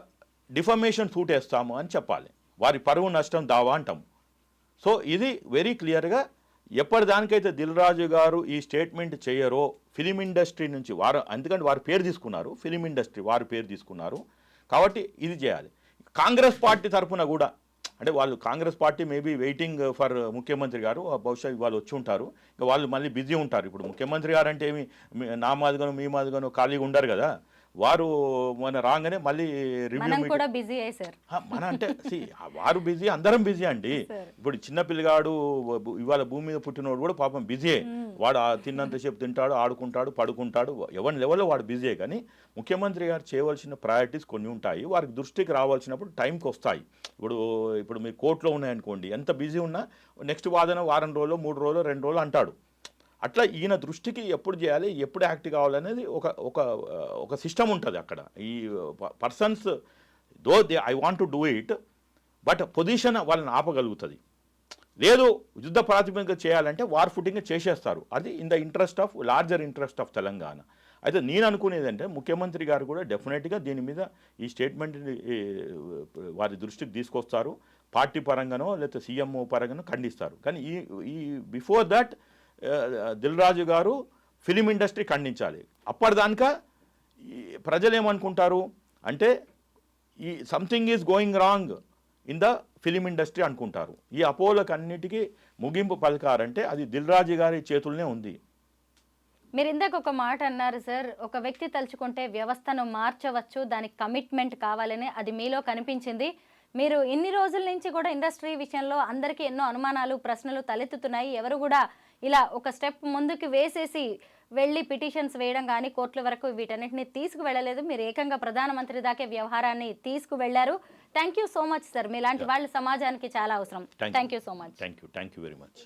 డిఫమేషన్ సూట్ వేస్తాము అని చెప్పాలి, వారి పరువు నష్టం దావా అంటాము. సో ఇది వెరీ క్లియర్గా ఎప్పటిదానికైతే దిల్ రాజు గారు ఈ స్టేట్మెంట్ చేయరో, ఫిలిం ఇండస్ట్రీ నుంచి వారు, ఎందుకంటే వారి పేరు తీసుకున్నారు, ఫిలిం ఇండస్ట్రీ వారి పేరు తీసుకున్నారు కాబట్టి ఇది చేయాలి. కాంగ్రెస్ పార్టీ తరఫున కూడా, అంటే వాళ్ళు Congress party maybe waiting for ముఖ్యమంత్రి గారు, బహుశా వాళ్ళు వచ్చి ఉంటారు, ఇంకా వాళ్ళు మళ్ళీ బిజీ ఉంటారు. ఇప్పుడు ముఖ్యమంత్రి గారు అంటే ఏమి నా మాదిగానో మీ మాదిగానో ఖాళీగా ఉండరు కదా, వారు మన రాగానే మళ్ళీ రివ్యూ కూడా బిజీ అయ్యారు. మన అంటే వారు బిజీ, అందరం బిజీ అండి. ఇప్పుడు చిన్న పిల్లగాడు ఇవాళ భూమి మీద పుట్టినోడు కూడా పాపం బిజీయే, వాడు తిన్నంతసేపు తింటాడు, ఆడుకుంటాడు, పడుకుంటాడు, ఎవరి లెవెల్లో వాడు బిజీయే. కానీ ముఖ్యమంత్రి గారు చేయవలసిన ప్రయారిటీస్ కొన్ని ఉంటాయి, వారికి దృష్టికి రావాల్సినప్పుడు టైంకి వస్తాయి. ఇప్పుడు మీరు కోర్టులో ఉన్నాయనుకోండి, ఎంత బిజీ ఉన్నా నెక్స్ట్ వాదన వారం రోజులు 3 రోజులు 2 రోజులు అంటాడు. అట్లా ఈయన దృష్టికి ఎప్పుడు చేయాలి, ఎప్పుడు యాక్ట్ కావాలనేది ఒక సిస్టమ్ ఉంటుంది అక్కడ. ఈ persons I want to do it, but position వాళ్ళని ఆపగలుగుతుంది. లేదు యుద్ధ ప్రాతిపదిక చేయాలంటే వార్ ఫుటింగ్ చేసేస్తారు, అది in the interest of larger interest of Telangana. అయితే నేను అనుకునేది అంటే ముఖ్యమంత్రి గారు కూడా డెఫినెట్గా దీని మీద ఈ స్టేట్మెంట్ని వారి దృష్టికి తీసుకొస్తారు, పార్టీ పరంగానో లేకపోతే సీఎంఓ పరంగానో ఖండిస్తారు. కానీ ఈ బిఫోర్ దట్ దిల్ రాజు గారు ఫిలిం ఇండస్ట్రీ ఖండించాలి. అప్పటిదాకా ప్రజలు ఏమనుకుంటారు అంటే ఈ something is going wrong in the film industry అనుకుంటారు. ఈ అపోలకు అన్నిటికీ ముగింపు పలకారంటే అది దిల్ రాజు గారి చేతుల్లోనే ఉంది. మీరు ఇందాక ఒక మాట అన్నారు సార్, ఒక వ్యక్తి తలుచుకుంటే వ్యవస్థను మార్చవచ్చు, దానికి కమిట్మెంట్ కావాలని, అది మీలో కనిపించింది. మీరు ఇన్ని రోజుల నుంచి కూడా ఇండస్ట్రీ విషయంలో అందరికీ ఎన్నో అనుమానాలు, ప్రశ్నలు తలెత్తుతున్నాయి. ఎవరు కూడా ఇలా ఒక స్టెప్ ముందుకు వేసేసి వెళ్ళి పిటిషన్స్ వేయడం కానీ కోర్టుల వరకు వీటన్నిటిని తీసుకువెళ్ళలేదు. మీరు ఏకంగా ప్రధానమంత్రి దాకే వ్యవహారాన్ని తీసుకువెళ్లారు. Thank you so much sir, మీలాంటి వాళ్ళు సమాజానికి చాలా అవసరం. Thank you so much. Thank you very much.